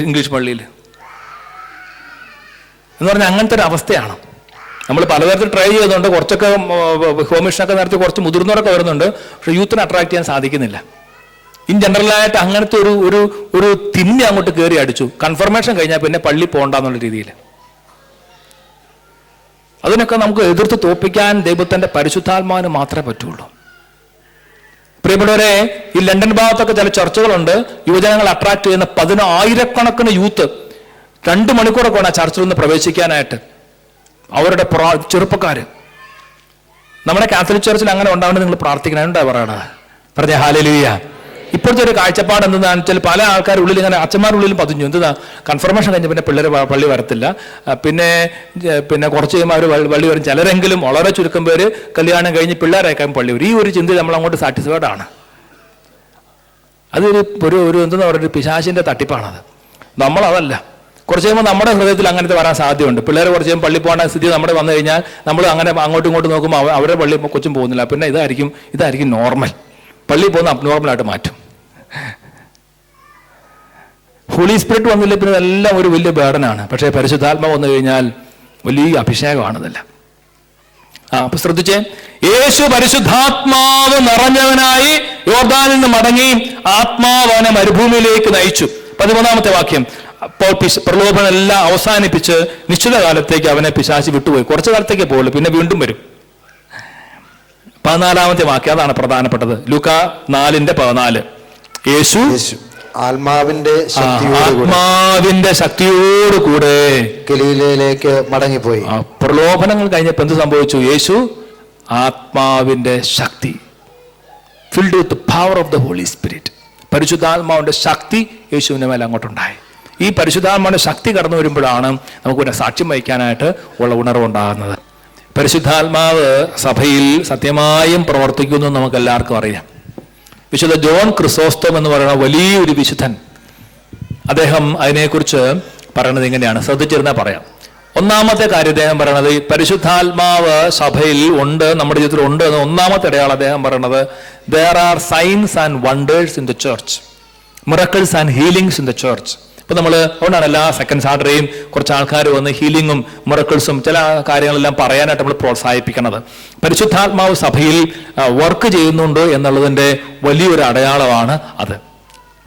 ഇംഗ്ലീഷ് പള്ളിയിൽ എന്ന് പറഞ്ഞാൽ അങ്ങനത്തെ ഒരു അവസ്ഥയാണ്. നമ്മൾ പലതരത്തിൽ ട്രൈ ചെയ്യുന്നുണ്ട്. കുറച്ചൊക്കെ ഹോമിഷനൊക്കെ നടത്തി കുറച്ച് മുതിർന്നവരൊക്കെ വരുന്നുണ്ട്. പക്ഷെ യൂത്തിനെ അട്രാക്ട് ചെയ്യാൻ സാധിക്കുന്നില്ല. ഇൻ ജനറലായിട്ട് അങ്ങനത്തെ ഒരു തിന്നി അങ്ങോട്ട് കയറി അടിച്ചു. കൺഫർമേഷൻ കഴിഞ്ഞാൽ പിന്നെ പള്ളി പോകണ്ടെന്നുള്ള രീതിയിൽ. അതിനൊക്കെ നമുക്ക് എതിർത്ത് തോൽപ്പിക്കാൻ ദൈവത്തിന്റെ പരിശുദ്ധാത്മാവിന് മാത്രമേ പറ്റുള്ളൂ. പ്രിയപ്പെട്ടവരെ, ഈ ലണ്ടൻ ഭാഗത്തൊക്കെ ചില ചർച്ചകളുണ്ട്, യുവജനങ്ങൾ അട്രാക്ട് ചെയ്യുന്ന 10,000-കണക്കിന് യൂത്ത് 2 മണിക്കൂറൊക്കെ വേണം ആ ചർച്ചിൽ നിന്ന് പ്രവേശിക്കാനായിട്ട്. അവരുടെ ചെറുപ്പക്കാര്. നമ്മുടെ കാത്തലിക് ചർച്ചിൽ അങ്ങനെ ഉണ്ടാവേണ്ടത് നിങ്ങൾ പ്രാർത്ഥിക്കണം. എന്താ പറയണത്? പറഞ്ഞ ഹല്ലേലൂയ. ഇപ്പോഴത്തെ ഒരു കാഴ്ചപ്പാട് എന്താണെന്ന് വെച്ചാൽ പല ആൾക്കാർ ഉള്ളിൽ ഇങ്ങനെ അച്ഛന്മാരുള്ളിലും പതിഞ്ഞു. എന്താ, കൺഫർമേഷൻ കഴിഞ്ഞ് പിന്നെ പിള്ളേർ പള്ളി വരത്തില്ല. പിന്നെ കുറച്ച് കഴിയുമ്പോൾ അവർ പള്ളി വരും. ചിലരെങ്കിലും വളരെ ചുരുക്കം പേര് കല്യാണം കഴിഞ്ഞ് പിള്ളേരേക്കാൻ പള്ളി വരും. ഈ ഒരു ചിന്ത നമ്മൾ അങ്ങോട്ട് സാറ്റിസ്ഫൈഡ് ആണ്. അതൊരു എന്താ പറയുക, പിശാചിന്റെ തട്ടിപ്പാണത്. നമ്മളതല്ല. കുറച്ച് കഴിയുമ്പോൾ നമ്മുടെ ഹൃദയത്തിൽ അങ്ങനത്തെ വരാൻ സാധ്യതയുണ്ട്. പിള്ളേർ കുറച്ച് കഴിയുമ്പോൾ പള്ളി പോകേണ്ട സ്ഥിതി നമ്മുടെ വന്നു കഴിഞ്ഞാൽ നമ്മൾ അങ്ങനെ അങ്ങോട്ടും ഇങ്ങോട്ടും നോക്കുമ്പോൾ അവരുടെ പള്ളി കൊച്ചും പോകുന്നില്ല. പിന്നെ ഇതായിരിക്കും നോർമൽ. പള്ളി പോകുന്ന അബ്നോർമലായിട്ട് മാറ്റും. ഹോളി സ്പിരിറ്റ് വന്നില്ല പിന്നെ ഇതെല്ലാം ഒരു വലിയ ബേർഡനാണ്. പക്ഷേ പരിശുദ്ധാത്മാവ് വന്നു കഴിഞ്ഞാൽ വലിയ അഭിഷേകമാണിതെല്ലാം. അപ്പൊ ശ്രദ്ധിച്ചേ, യേശു പരിശുദ്ധാത്മാവ് നിറഞ്ഞവനായി യോർദാനിൽ നിന്ന് മടങ്ങി ആത്മാവ് അവനെ മരുഭൂമിയിലേക്ക് നയിച്ചു. 13-ാമത്തെ വാക്യം, അപ്പോൾ പ്രലോഭനം എല്ലാം അവസാനിപ്പിച്ച് നിശ്ചിത കാലത്തേക്ക് അവനെ പിശാചി വിട്ടുപോയി. കുറച്ചു കാലത്തേക്ക് പോകുള്ളൂ, പിന്നെ വീണ്ടും വരും. 14-ാമത്തെ വാക്യം, അതാണ് പ്രധാനപ്പെട്ടത്. ലൂക്കാ 4:14. യേശു ആത്മാവിന്റെ ശക്തിയോടുകൂടെ ഗലീലയിലേക്ക് മടങ്ങിപ്പോയി. പ്രലോഭനങ്ങൾ കഴിഞ്ഞപ്പോൾ എന്ത് സംഭവിച്ചു? യേശു ആത്മാവിന്റെ ശക്തി, filled with power of the holy spirit, പരിശുദ്ധാത്മാവിന്റെ ശക്തി യേശുവിന്റെ മേലെ അങ്ങോട്ടുണ്ടായി. ഈ പരിശുദ്ധാത്മാവിന്റെ ശക്തി കടന്നു വരുമ്പോഴാണ് നമുക്ക് സാക്ഷ്യം വഹിക്കാനായിട്ട് ഉള്ള ഉണർവുണ്ടാകുന്നത്. പരിശുദ്ധാത്മാവ് സഭയിൽ സത്യമായും പ്രവർത്തിക്കുന്നു എന്ന് നമുക്ക് എല്ലാവർക്കും അറിയാം. വിശുദ്ധ ജോൺ ക്രിസോസ്റ്റം എന്ന് പറയുന്ന വലിയൊരു വിശുദ്ധൻ, അദ്ദേഹം അതിനെക്കുറിച്ച് പറയണത് ഇങ്ങനെയാണ്. ശ്രദ്ധിച്ചിരുന്നാൽ പറയാം. ഒന്നാമത്തെ കാര്യം അദ്ദേഹം പറയണത്, ഈ പരിശുദ്ധാത്മാവ് സഭയിൽ ഉണ്ട്, നമ്മുടെ ജീവിതത്തിൽ ഉണ്ട് എന്ന് ഒന്നാമത്തെ അടയാളം അദ്ദേഹം പറയണത്, there are signs and wonders in the church, miracles and healings in the church. ഇപ്പൊ നമ്മൾ അതുകൊണ്ടാണ് എല്ലാ സെക്കൻഡ് സാറ്റർഡേയും കുറച്ച് ആൾക്കാർ വന്ന് ഹീലിങ്ങും മിറക്കിൾസും ചില കാര്യങ്ങളെല്ലാം പറയാനായിട്ട് നമ്മൾ പ്രോത്സാഹിപ്പിക്കുന്നത്. പരിശുദ്ധാത്മാവ് സഭയിൽ വർക്ക് ചെയ്യുന്നുണ്ട് എന്നുള്ളതിന്റെ വലിയൊരു അടയാളമാണ് അത്.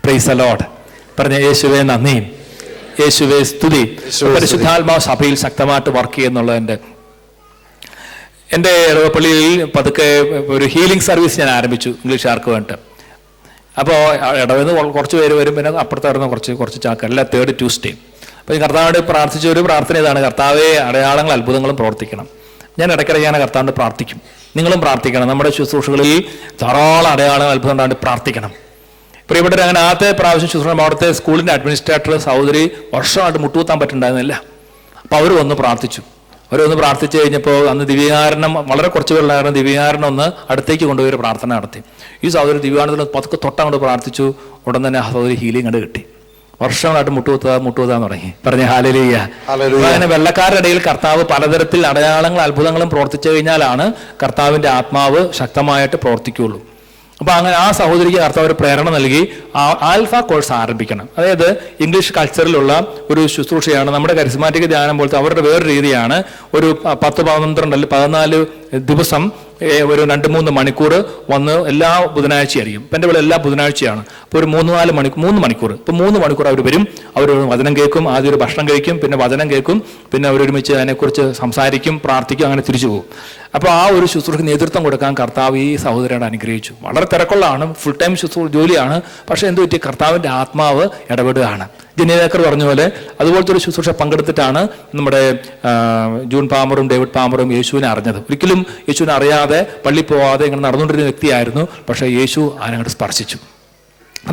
Price the Lord. പറഞ്ഞ യേശുവേ നന്ദി, യേശുവേ സ്തുതി. പരിശുദ്ധാത്മാവ് സഭയിൽ ശക്തമായിട്ട് വർക്ക് ചെയ്യുന്നുള്ളതിന്റെ എൻ്റെ പള്ളിയിൽ പതുക്കെ ഒരു ഹീലിംഗ് സർവീസ് ഞാൻ ആരംഭിച്ചു ഇംഗ്ലീഷുകാർക്ക് വേണ്ടിയിട്ട്. അപ്പോൾ ഇടവന്ന് കുറച്ച് പേര് വരും, പിന്നെ അപ്പുറത്ത് വരുന്ന കുറച്ച് ചാക്കർ, എല്ലാ 3rd Tuesday. അപ്പോൾ ഈ കർത്താവിനോട് പ്രാർത്ഥിച്ച ഒരു പ്രാർത്ഥന ഇതാണ്, കർത്താവേ അടയാളങ്ങൾ അത്ഭുതങ്ങളും പ്രവർത്തിക്കണം. ഞാൻ ഇടയ്ക്കിടയ്ക്ക് ഞാൻ കർത്താവിൻ്റെ പ്രാർത്ഥിക്കും. നിങ്ങളും പ്രാർത്ഥിക്കണം. നമ്മുടെ ശുശ്രൂഷകളിൽ ധാരാളം അടയാളം അത്ഭുതം ഉണ്ടായിട്ട് പ്രാർത്ഥിക്കണം. പ്രിയപ്പെട്ടവർ, അങ്ങനെ ആദ്യത്തെ പ്രാവശ്യം ശുശ്രൂഷ അവിടുത്തെ സ്കൂളിൻ്റെ അഡ്മിനിസ്ട്രേറ്റർ സഹോദരി വർഷമായിട്ട് മുട്ടുകുത്താൻ പറ്റുന്നുണ്ടായിരുന്നില്ല. അപ്പോൾ അവർ വന്ന് പ്രാർത്ഥിച്ചു. അവർ വന്ന് പ്രാർത്ഥിച്ചു കഴിഞ്ഞപ്പോൾ അന്ന് ദിവ്യകാരണം വളരെ കുറച്ച് പേരുണ്ടായിരുന്നു. ദിവ്യകാരണം ഒന്ന് അടുത്തേക്ക് കൊണ്ടുപോയി ഒരു പ്രാർത്ഥന നടത്തി. ഈ സഹോദരി ദിവ്യകാരണത്തിൽ പതുക്കെ തൊട്ടങ്ങോട്ട് പ്രാർത്ഥിച്ചു. ഉടൻ തന്നെ ആ സഹോദരി ഹീലിംഗ് കണ്ട് കിട്ടി. വർഷങ്ങളായിട്ട് മുട്ടുകുത്താൻ തുടങ്ങി. പറഞ്ഞ ഹല്ലേലൂയ. അങ്ങനെ വെള്ളക്കാരുടെ ഇടയിൽ കർത്താവ് പലതരത്തിൽ അടയാളങ്ങൾ അത്ഭുതങ്ങളും പ്രവർത്തിച്ചു കഴിഞ്ഞാലാണ് കർത്താവിൻ്റെ ആത്മാവ് ശക്തമായിട്ട് പ്രവർത്തിക്കുകയുള്ളൂ. അപ്പോൾ അങ്ങനെ ആ സഹോദരിക്ക് കർത്താവ് ഒരു പ്രേരണ നൽകി ആൽഫ കോഴ്സ് ആരംഭിക്കണം. അതായത് ഇംഗ്ലീഷ് കൾച്ചറിലുള്ള ഒരു ശുശ്രൂഷയാണ്. നമ്മുടെ കരിസ്മാറ്റിക് ധ്യാനം പോലത്തെ അവരുടെ വേറൊരു രീതിയാണ്. ഒരു 10, 12 അല്ലെങ്കിൽ 14 ദിവസം ഒരു 2-3 മണിക്കൂർ വന്ന് എല്ലാ ബുധനാഴ്ചയായിരിക്കും. ഇപ്പം എൻ്റെ ഇവിടെ എല്ലാ ബുധനാഴ്ചയാണ്. അപ്പോൾ ഒരു 3-4 മണിക്കൂർ. ഇപ്പോൾ 3 മണിക്കൂർ അവർ വരും. അവർ വചനം കേൾക്കും. ആദ്യം ഒരു ഭക്ഷണം കഴിക്കും, പിന്നെ വചനം കേൾക്കും, പിന്നെ അവരൊരുമിച്ച് അതിനെക്കുറിച്ച് സംസാരിക്കും, പ്രാർത്ഥിക്കും, അങ്ങനെ തിരിച്ചു പോകും. അപ്പോൾ ആ ഒരു ശുശ്രൂഷയ്ക്ക് നേതൃത്വം കൊടുക്കാൻ കർത്താവ് ഈ സഹോദരനെ അനുഗ്രഹിച്ചു. വളരെ തിരക്കുള്ളതാണ്, ഫുൾ ടൈം ജോലിയാണ്. പക്ഷേ എന്ത് പറ്റി, കർത്താവിൻ്റെ ആത്മാവ് ഇടപെടുകയാണ്. ജനീവേക്കർ പറഞ്ഞ പോലെ അതുപോലത്തെ ഒരു ശുശ്രൂഷ പങ്കെടുത്തിട്ടാണ് നമ്മുടെ ജൂൺ പാമറും ഡേവിഡ് പാമറും യേശുവിനെ അറിഞ്ഞത്. ഒരിക്കലും യേശുവിനെ അറിയാതെ പള്ളി പോവാതെ ഇങ്ങനെ നടന്നുകൊണ്ടിരുന്ന വ്യക്തിയായിരുന്നു. പക്ഷേ യേശു അതിനങ്ങോട്ട് സ്പർശിച്ചു.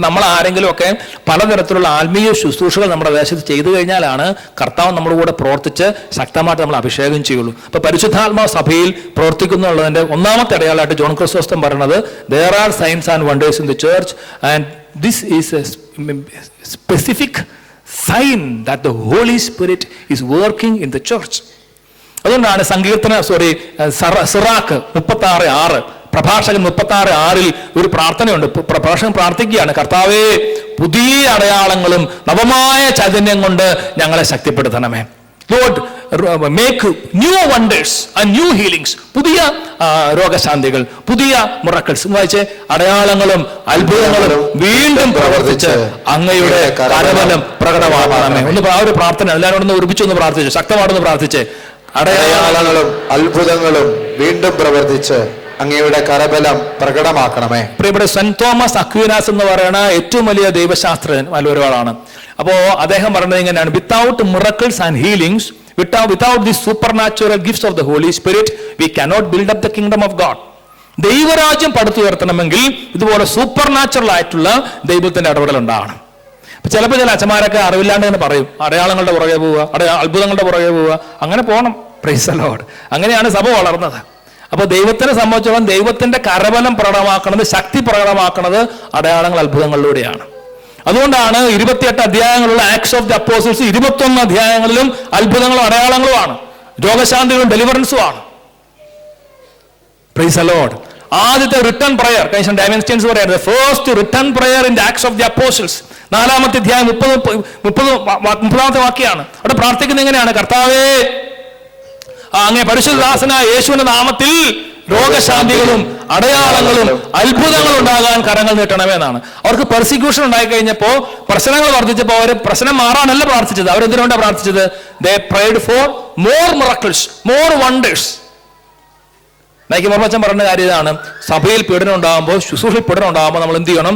നമ്മൾ ആരെങ്കിലുമൊക്കെ പലതരത്തിലുള്ള ആത്മീയ ശുശ്രൂഷകൾ നമ്മുടെ ദേശത്ത് ചെയ്തു കഴിഞ്ഞാലാണ് കർത്താവ് നമ്മുടെ കൂടെ പ്രവർത്തിച്ച് ശക്തമായിട്ട് നമ്മൾ അഭിഷേകം ചെയ്യുള്ളൂ. അപ്പോൾ പരിശുദ്ധാത്മാവ് സഭയിൽ പ്രവർത്തിക്കുന്നുള്ളതിൻ്റെ ഒന്നാമത്തെ അടയാളമായിട്ട് ജോൺ ക്രിസോസ്റ്റം പറയുന്നത് there are signs and wonders in the church and this is a specific sign that the Holy Spirit is working in the church. അതുകൊണ്ടാണ് സിറാക്ക് 36:6 പ്രഭാഷകൻ 36:6 ഒരു പ്രാർത്ഥനയുണ്ട്. പ്രഭാഷകൻ പ്രാർത്ഥിക്കുകയാണ്, കർത്താവേ, പുതിയ അടയാളങ്ങളും നവമായ ചൈതന്യം കൊണ്ട് ഞങ്ങളെ ശക്തിപ്പെടുത്തണമേ. Lord, make new wonders and new healings. പുതിയ രോഗശാന്തികൾ, പുതിയ മിറക്കിൾസ് എന്ന് വായിച്ച് അടയാളങ്ങളും അത്ഭുതങ്ങളും വീണ്ടും പ്രവർത്തിച്ച് അങ്ങയുടെ കരബലം പ്രകടമാക്കണമേ. ഒന്ന് ആ ഒരു പ്രാർത്ഥന എല്ലാവരോടും ഒരുമിച്ചൊന്ന് പ്രാർത്ഥിച്ചു, ശക്തമായിട്ടൊന്ന് പ്രാർത്ഥിച്ച്. അടയാളങ്ങളും അത്ഭുതങ്ങളും വീണ്ടും പ്രവർത്തിച്ച് അങ്ങയുടെ കരബലം പ്രകടമാക്കണമേ. പ്രിയപ്പെട്ട സെന്റ് തോമസ് അക്വീനാസ് എന്ന് പറയുന്ന ഏറ്റവും വലിയ ദൈവശാസ്ത്രജ്ഞൻ ഒരാളാണ്. അപ്പോൾ അദ്ദേഹം പറയുന്നത് ഇങ്ങനെയാണ്, without miracles and healings, without the supernatural gifts of the holy spirit we cannot build up the kingdom of God. ദൈവരാജ്യം പടുത്തുയർത്തണമെങ്കിൽ ഇതുപോലെ സൂപ്പർ നാച്ചുറൽ ആയിട്ടുള്ള ദൈവത്തിന്റെ ഇടപെടൽ ഉണ്ടാവണം. ചിലപ്പോൾ ചില അച്ഛന്മാരൊക്കെ അറിവില്ലാണ്ട് തന്നെ പറയും, അടയാളങ്ങളുടെ പുറകെ പോവുക, അത്ഭുതങ്ങളുടെ പുറകെ പോവുക, അങ്ങനെ പോകണം. Price the Lord. അങ്ങനെയാണ് സഭ വളർന്നത്. അപ്പോൾ ദൈവത്തിനെ സംബന്ധിച്ചോളം ദൈവത്തിന്റെ കരബലം പ്രകടമാക്കുന്നത്, ശക്തി പ്രകടമാക്കുന്നത് അടയാളങ്ങൾ അത്ഭുതങ്ങളിലൂടെയാണ്. അതുകൊണ്ടാണ് 28 അധ്യായങ്ങളുള്ള ആക്ട്സ് ഓഫ് ദി അപ്പോസിൽസ് 21 അധ്യായങ്ങളിലും അത്ഭുതങ്ങളും അടയാളങ്ങളുമാണ്, രോഗശാന്തികളും ഡെലിവറൻസുമാണ്. Praise the Lord. ആദ്യത്തെ റിട്ടേൺ പ്രയർ കഴിഞ്ഞ ഡയമെൻസ്റ്റൻസ് പറയുന്നത് first return prayer in the Acts of the Apostles 4-ാമത്തെ അധ്യായം 30-ാമത്തെ വാക്യാണ്. അവിടെ പ്രാർത്ഥിക്കുന്നത് എങ്ങനെയാണ്, കർത്താവേ, അങ്ങേ പരിശുദ്ധദാസനായ യേശുവിന്റെ നാമത്തിൽ രോഗശാന്തികളും അടയാളങ്ങളും അത്ഭുതങ്ങളും ഉണ്ടാകാൻ കരങ്ങൾ നീട്ടണമേ എന്നാണ്. അവർക്ക് പെർസിക്യൂഷൻ ഉണ്ടായി കഴിഞ്ഞപ്പോൾ, പ്രശ്നങ്ങൾ വർദ്ധിച്ചപ്പോൾ അവർ പ്രശ്നം മാറാനല്ല പ്രാർത്ഥിച്ചത്. അവരെന്തിനുകൊണ്ടാണ് പ്രാർത്ഥിച്ചത്? They prayed for more miracles, more wonders. നയിക്കുമർമ്മച്ചൻ പറയുന്ന കാര്യം ഇതാണ്, സഭയിൽ പീഡനം ഉണ്ടാകുമ്പോൾ, ശുശ്രൂഷയിൽ പീഡനം ഉണ്ടാകുമ്പോൾ നമ്മൾ എന്ത് ചെയ്യണം?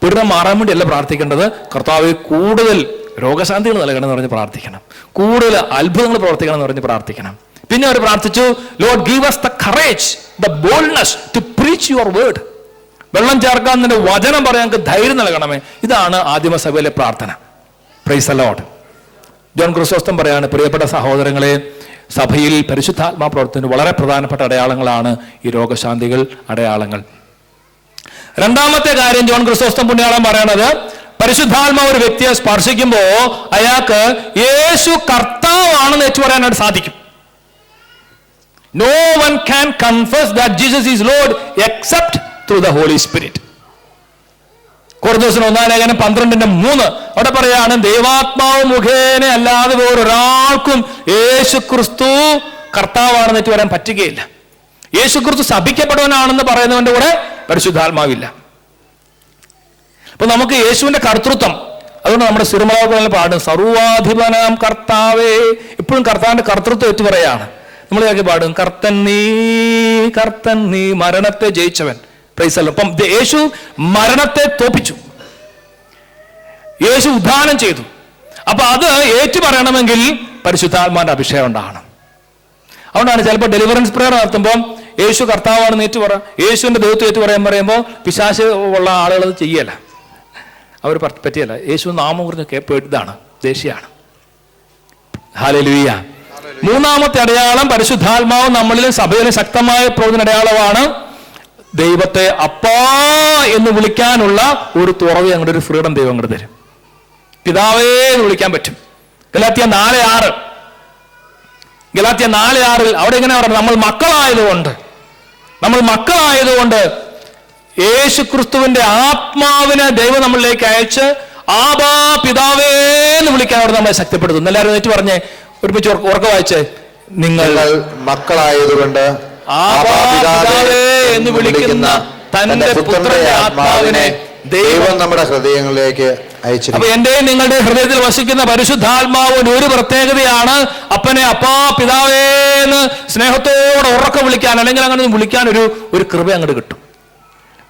പീഡനം മാറാൻ വേണ്ടിയല്ല പ്രാർത്ഥിക്കേണ്ടത്, കർത്താവ് കൂടുതൽ രോഗശാന്തികൾ നൽകണം എന്ന് പറഞ്ഞ് പ്രാർത്ഥിക്കണം, കൂടുതൽ അത്ഭുതങ്ങൾ പ്രവർത്തിക്കണം എന്ന് പറഞ്ഞ് പ്രാർത്ഥിക്കണം. പിന്നെ അവർ പ്രാർത്ഥിച്ചു, Lord give us the courage, the boldness to preach your word. വെള്ളം ചേർക്കാൻ നിന്റെ വചനം പറയാൻ ഞങ്ങൾക്ക് ധൈര്യം നൽകണമേ. ഇതാണ് ആദിമസഭയിലെ പ്രാർത്ഥന. Price the Lord. John Chrysostom പറയാണ്, പ്രിയപ്പെട്ട സഹോദരങ്ങളെ, സഭയിൽ പരിശുദ്ധാത്മാ പ്രവർത്തനത്തിന് വളരെ പ്രധാനപ്പെട്ട അടയാളങ്ങളാണ് ഈ രോഗശാന്തികൾ, അടയാളങ്ങൾ. രണ്ടാമത്തെ കാര്യം ജോൺ ക്രിസോസ്റ്റം പുണ്യാളൻ പറയണത്, പരിശുദ്ധാത്മാ ഒരു വ്യക്തിയെ സ്പർശിക്കുമ്പോൾ അയാൾക്ക് യേശു കർത്താവാണെന്ന് ഏറ്റുപറയാനായിട്ട് സാധിക്കും. No one can confess that Jesus is Lord except through the Holy Spirit. കൊരിന്ത്യർ 1:12 അവിടെ പറയാണ്, ദൈവാത്മാവ് മുഖേന അല്ലാതെ വേറൊരാൾക്കും യേശു ക്രിസ്തു കർത്താവാണെന്ന് ഏറ്റുപറയാൻ പറ്റുകയില്ല. യേശു ക്രിസ്തു ശപിക്കപ്പെടുവാനാണെന്ന് പറയുന്നവന്റെ കൂടെ പരിശുദ്ധാത്മാവില്ല. അപ്പൊ നമുക്ക് യേശുവിന്റെ കർത്തൃത്വം, അതുകൊണ്ട് നമ്മുടെ സിറുമളകൾ പാടും, സർവാധിപനാം കർത്താവേ. ഇപ്പോഴും കർത്താവിന്റെ കർത്തൃത്വം ഏറ്റുപറയാണ്. നമ്മളൊക്കെ പാടും, കർത്തൻ നീ, കർത്തൻ നീ, മരണത്തെ ജയിച്ചവൻ. Price the Lord. അപ്പം യേശു മരണത്തെ തോപ്പിച്ചു, യേശു ഉദ്ധാനം ചെയ്തു. അപ്പൊ അത് ഏറ്റു പറയണമെങ്കിൽ പരിശുദ്ധാത്മാവിന്റെ അഭിഷേകം ഉണ്ടാകണം. അതുകൊണ്ടാണ് ചിലപ്പോൾ ഡെലിവറൻസ് പ്രയർ നടത്തുമ്പോൾ യേശു കർത്താവാണെന്ന് ഏറ്റു പറ, യേശുവിൻ്റെ ദൈവത്തെ ഏറ്റു പറയുമ്പോൾ പിശാച് ഉള്ള ആളുകൾ അത് ചെയ്യല, അവർ പറ്റിയല്ല. യേശു നാമം കുറിച്ച് ഇതാണ് ദേഷ്യമാണ്. ഹല്ലേലൂയ. മൂന്നാമത്തെ അടയാളം പരിശുദ്ധാത്മാവ് നമ്മളിലും സഭയിലും ശക്തമായ പ്രവർത്തന അടയാളമാണ്. ദൈവത്തെ അപ്പാ എന്ന് വിളിക്കാനുള്ള ഒരു തുറവ്, അങ്ങോട്ട് ഒരു ഫ്രീഡം ദൈവം അങ്ങോട്ട് തരും. പിതാവേ എന്ന് വിളിക്കാൻ പറ്റും. ഗലാത്യ 4:6 അവിടെ എങ്ങനെ പറയുന്നത്? നമ്മൾ മക്കളായതുകൊണ്ട് യേശു ക്രിസ്തുവിന്റെ ആത്മാവിനെ ദൈവം നമ്മളിലേക്ക് അയച്ച് ആബാ പിതാവേ എന്ന് വിളിക്കാൻ അവിടെ നമ്മളെ ശക്തിപ്പെടുത്തുന്നു. എല്ലാവരും നേരിട്ട് പറഞ്ഞേ, ഒരുമിച്ച് ഉറക്ക വായിച്ചേ. നിങ്ങൾ മക്കളായതുകൊണ്ട് ആബാ പിതാവേ എന്ന് വിളിക്കുന്ന തന്റെ പുത്രന്റെ ആത്മാവിനെ ദൈവം നമ്മുടെ ഹൃദയങ്ങളിലേക്ക് അയച്ചു. അപ്പൊ എന്റെയും നിങ്ങളുടെ ഹൃദയത്തിൽ വസിക്കുന്ന പരിശുദ്ധാത്മാവിന്റെ ഒരു പ്രത്യേകതയാണ് അപ്പനെ അപ്പാ പിതാവേ എന്ന് സ്നേഹത്തോടെ ഉറക്ക വിളിക്കാൻ, അല്ലെങ്കിൽ അങ്ങനെ വിളിക്കാൻ ഒരു കൃപ അങ്ങോട്ട് കിട്ടും.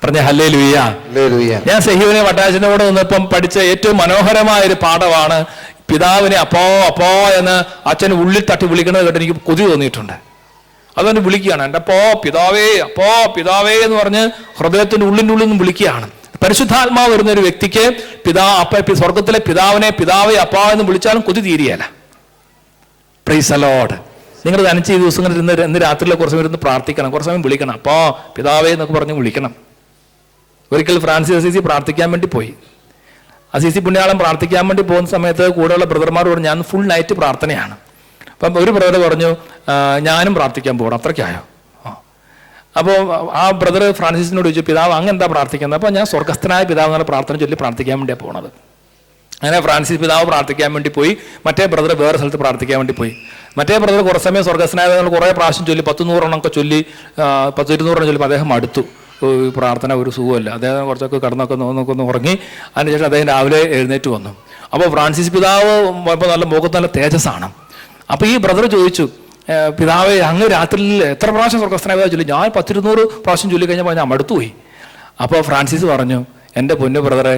പറഞ്ഞ ഹല്ലേലൂയ. ഞാൻ സഹീവനെ വട്ടാച്ചനോട് നിന്നപ്പം പഠിച്ച ഏറ്റവും മനോഹരമായ ഒരു പാഠമാണ് പിതാവിനെ അപ്പോ അപ്പോ എന്ന് അച്ഛന് ഉള്ളിൽ തട്ടി വിളിക്കുന്നത് കേട്ട് എനിക്ക് കൊതി തോന്നിയിട്ടുണ്ട്. അതുകൊണ്ട് വിളിക്കുകയാണ്, എൻ്റെ അപ്പോ പിതാവേ എന്ന് പറഞ്ഞ് ഹൃദയത്തിന്റെ ഉള്ളിൽ നിന്ന് വിളിക്കുകയാണ്. പരിശുദ്ധാത്മാവ് വരുന്ന ഒരു വ്യക്തിക്ക് സ്വർഗത്തിലെ പിതാവിനെ പിതാവേ അപ്പാ എന്ന് വിളിച്ചാലും കൊതി തീരുകയല്ല. Price the Lord. നിങ്ങൾ തനിച്ച് ഈ ദിവസങ്ങളിൽ ഇന്ന് രാത്രിയിലെ കുറച്ച് സമയം ഇരുന്ന് പ്രാർത്ഥിക്കണം, കുറച്ച് സമയം വിളിക്കണം, അപ്പോ പിതാവേ എന്നൊക്കെ പറഞ്ഞ് വിളിക്കണം. ഒരിക്കൽ ഫ്രാൻസിസ് അസീസി പ്രാർത്ഥിക്കാൻ വേണ്ടി പോയി. അസീസി പുണ്യാളം പ്രാർത്ഥിക്കാൻ വേണ്ടി പോകുന്ന സമയത്ത് കൂടെയുള്ള ബ്രദർമാരോട് ഞാൻ ഫുൾ നൈറ്റ് പ്രാർത്ഥനയാണ്. അപ്പം ഒരു ബ്രദർ പറഞ്ഞു ഞാനും പ്രാർത്ഥിക്കാൻ പോകണം, അത്രയ്ക്കായോ? അപ്പോൾ ആ ബ്രദർ ഫ്രാൻസിസിനോട് ചോദിച്ചു, പിതാവ് അങ്ങ് എന്താ പ്രാർത്ഥിക്കുന്നത്? അപ്പോൾ ഞാൻ സ്വർഗസ്ഥനായ പിതാവ് എന്നുള്ള പ്രാർത്ഥന ചൊല്ലി പ്രാർത്ഥിക്കാൻ വേണ്ടിയാണ് പോണത്. അങ്ങനെ ഫ്രാൻസിസ് പിതാവ് പ്രാർത്ഥിക്കാൻ വേണ്ടി പോയി, മറ്റേ ബ്രദർ വേറെ സ്ഥലത്ത് പ്രാർത്ഥിക്കാൻ വേണ്ടി പോയി. മറ്റേ ബ്രദർ കുറേ സമയം സ്വർഗസ്ഥനായ കുറേ പ്രാവശ്യം ചൊല്ലി 100-100 ചൊല്ലി 100-200 ചൊല്ലിപ്പോൾ അദ്ദേഹം അടുത്തു. പ്രാർത്ഥന ഒരു സുഖമല്ല, അദ്ദേഹം കുറച്ചൊക്കെ കിടന്നൊക്കെ ഒന്ന് ഉറങ്ങി. അതിനുശേഷം അദ്ദേഹം രാവിലെ എഴുന്നേറ്റ് വന്നു. അപ്പോൾ ഫ്രാൻസിസ് പിതാവ് ഇപ്പോൾ നല്ല മുഖത്ത് നല്ല തേജസ്സാണ്. അപ്പോൾ ഈ ബ്രദർ ചോദിച്ചു, പിതാവേ അങ്ങ് രാത്രിയിൽ എത്ര പ്രാവശ്യം സ്വർഗസ്ഥനായ ചൊല്ലി? ഞാൻ 100-200 പ്രാവശ്യം ചൊല്ലി കഴിഞ്ഞപ്പോൾ ഞാൻ മടുത്തുപോയി. അപ്പോൾ ഫ്രാൻസിസ് പറഞ്ഞു, എൻ്റെ പൊന്നു ബ്രദറെ,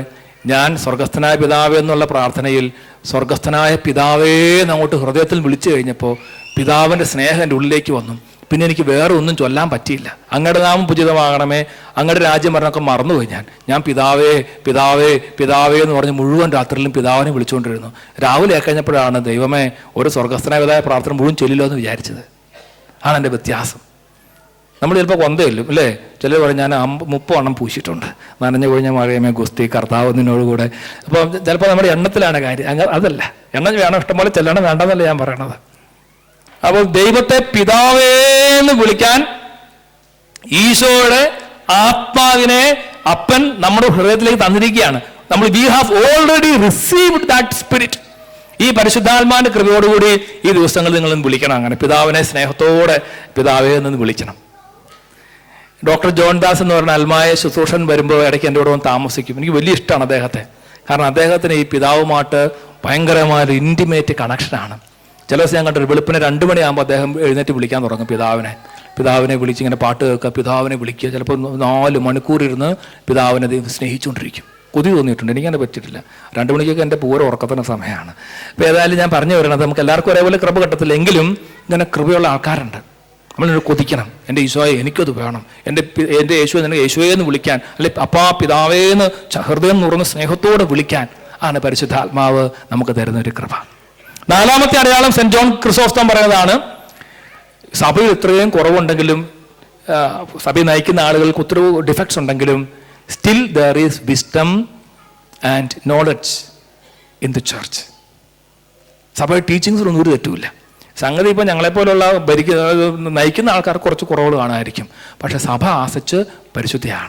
ഞാൻ സ്വർഗസ്ഥനായ പിതാവേ എന്നുള്ള പ്രാർത്ഥനയിൽ സ്വർഗസ്ഥനായ പിതാവേ എന്നങ്ങോട്ട് ഹൃദയത്തിൽ വിളിച്ചു കഴിഞ്ഞപ്പോൾ പിതാവിൻ്റെ സ്നേഹം എൻ്റെ ഉള്ളിലേക്ക് വന്നു. പിന്നെ എനിക്ക് വേറെ ഒന്നും ചൊല്ലാൻ പറ്റിയില്ല. അങ്ങയുടെ നാമം പൂജിതമാകണമേ, അങ്ങയുടെ രാജ്യം വരണമൊക്കെ മറന്നുപോയി. ഞാൻ പിതാവേ പിതാവേ പിതാവേ എന്ന് പറഞ്ഞ് മുഴുവൻ രാത്രിയിലും പിതാവിനെ വിളിച്ചുകൊണ്ടിരുന്നു. രാവിലെ കഴിഞ്ഞപ്പോഴാണ് ദൈവമേ ഒരു സ്വർഗസ്ഥനായ പിതാവായ പ്രാർത്ഥന മുഴുവൻ ചൊല്ലില്ലോ എന്ന് വിചാരിച്ചത്. ആണ് എൻ്റെ വ്യത്യാസം. നമ്മൾ ചിലപ്പോൾ കൊന്തയില്ലും അല്ലേ? ചിലർ പറയും ഞാൻ 30 എണ്ണം പൂശിയിട്ടുണ്ട്, നനഞ്ഞു കഴിഞ്ഞ മഴയമേ ഗുസ്തി കർത്താവ് നിന്നോടുകൂടെ. അപ്പോൾ ചിലപ്പോൾ നമ്മുടെ എണ്ണത്തിലാണ് കാര്യം. അതല്ല, എണ്ണം വേണം, ഇഷ്ടംപോലെ ചെല്ലണം, വേണ്ടെന്നല്ല ഞാൻ പറയണത്. അപ്പോൾ ദൈവത്തെ പിതാവേന്ന് വിളിക്കാൻ ഈശോയുടെ ആത്മാവിനെ അപ്പൻ നമ്മുടെ ഹൃദയത്തിലേക്ക് തന്നിരിക്കുകയാണ്. We have already received that spirit. ഈ പരിശുദ്ധാത്മാവിന്റെ കൃപയോടുകൂടി ഈ ദിവസങ്ങളിൽ നിങ്ങൾ വിളിക്കണം. അങ്ങനെ പിതാവിനെ സ്നേഹത്തോടെ പിതാവേ എന്ന് വിളിക്കണം. ഡോക്ടർ ജോൺ ദാസ് എന്ന് പറഞ്ഞ അൽമായ ശുശ്രൂഷൻ വരുമ്പോൾ ഇടയ്ക്ക് എൻ്റെ കൂടെ വന്ന് താമസിക്കും. എനിക്ക് വലിയ ഇഷ്ടമാണ് അദ്ദേഹത്തെ. കാരണം അദ്ദേഹത്തിന് ഈ പിതാവുമായിട്ട് ഭയങ്കരമായ ഇൻറ്റിമേറ്റ് കണക്ഷനാണ്. ചില ദിവസം ഞാൻ കണ്ടൊരു വെളുപ്പിനെ 2 മണിയാകുമ്പോൾ അദ്ദേഹം എഴുന്നേറ്റ് വിളിക്കാൻ തുടങ്ങും പിതാവിനെ വിളിച്ച് ഇങ്ങനെ പാട്ട് കേൾക്കുക, പിതാവിനെ വിളിക്കുക. ചിലപ്പോൾ 4 മണിക്കൂർ ഇരുന്ന് പിതാവിനെ സ്നേഹിച്ചുകൊണ്ടിരിക്കും. കൊതി തോന്നിയിട്ടുണ്ട്, എനിക്കങ്ങനെ പറ്റിയിട്ടില്ല. 2 മണിക്കൊക്കെ എൻ്റെ പൂര ഉറക്കത്തിൻ്റെ സമയമാണ്. അപ്പോൾ ഏതായാലും ഞാൻ പറഞ്ഞു വരുന്നത്, നമുക്ക് എല്ലാവർക്കും ഒരേപോലെ കൃപ കിട്ടത്തില്ല, എങ്കിലും ഇങ്ങനെ കൃപയുള്ള ആൾക്കാരുണ്ട്. നമ്മളൊരു കൊതിക്കണം, എൻ്റെ ഈശോയെ എനിക്കത് വേണം, എൻ്റെ യേശുവെ നിനക്ക് യേശുവേ എന്ന് വിളിക്കാൻ, അല്ലെ അപ്പാ പിതാവേന്ന് ഹൃദയം തുറന്ന് സ്നേഹത്തോടെ വിളിക്കാൻ ആണ് പരിശുദ്ധാത്മാവ് നമുക്ക് തരുന്നൊരു കൃപ. 4ാമത്തെ അടയാളം സെന്റ് ജോൺ ക്രിസോസ്റ്റം പറയുന്നതാണ്, സഭയിൽ ഇത്രയും കുറവുണ്ടെങ്കിലും, സഭയിൽ നയിക്കുന്ന ആളുകൾക്ക് ഒത്തിരി ഡിഫക്ട്സ് ഉണ്ടെങ്കിലും, still there is wisdom and knowledge in the church. സഭയുടെ ടീച്ചിങ്സിലൊന്നും ഒരു തെറ്റുമില്ല. സംഗതി ഇപ്പം ഞങ്ങളെപ്പോലുള്ള നയിക്കുന്ന ആൾക്കാർക്ക് കുറച്ച് കുറവുകൾ കാണുമായിരിക്കും, പക്ഷെ സഭ ആശിച്ച് പരിശുദ്ധിയാണ്.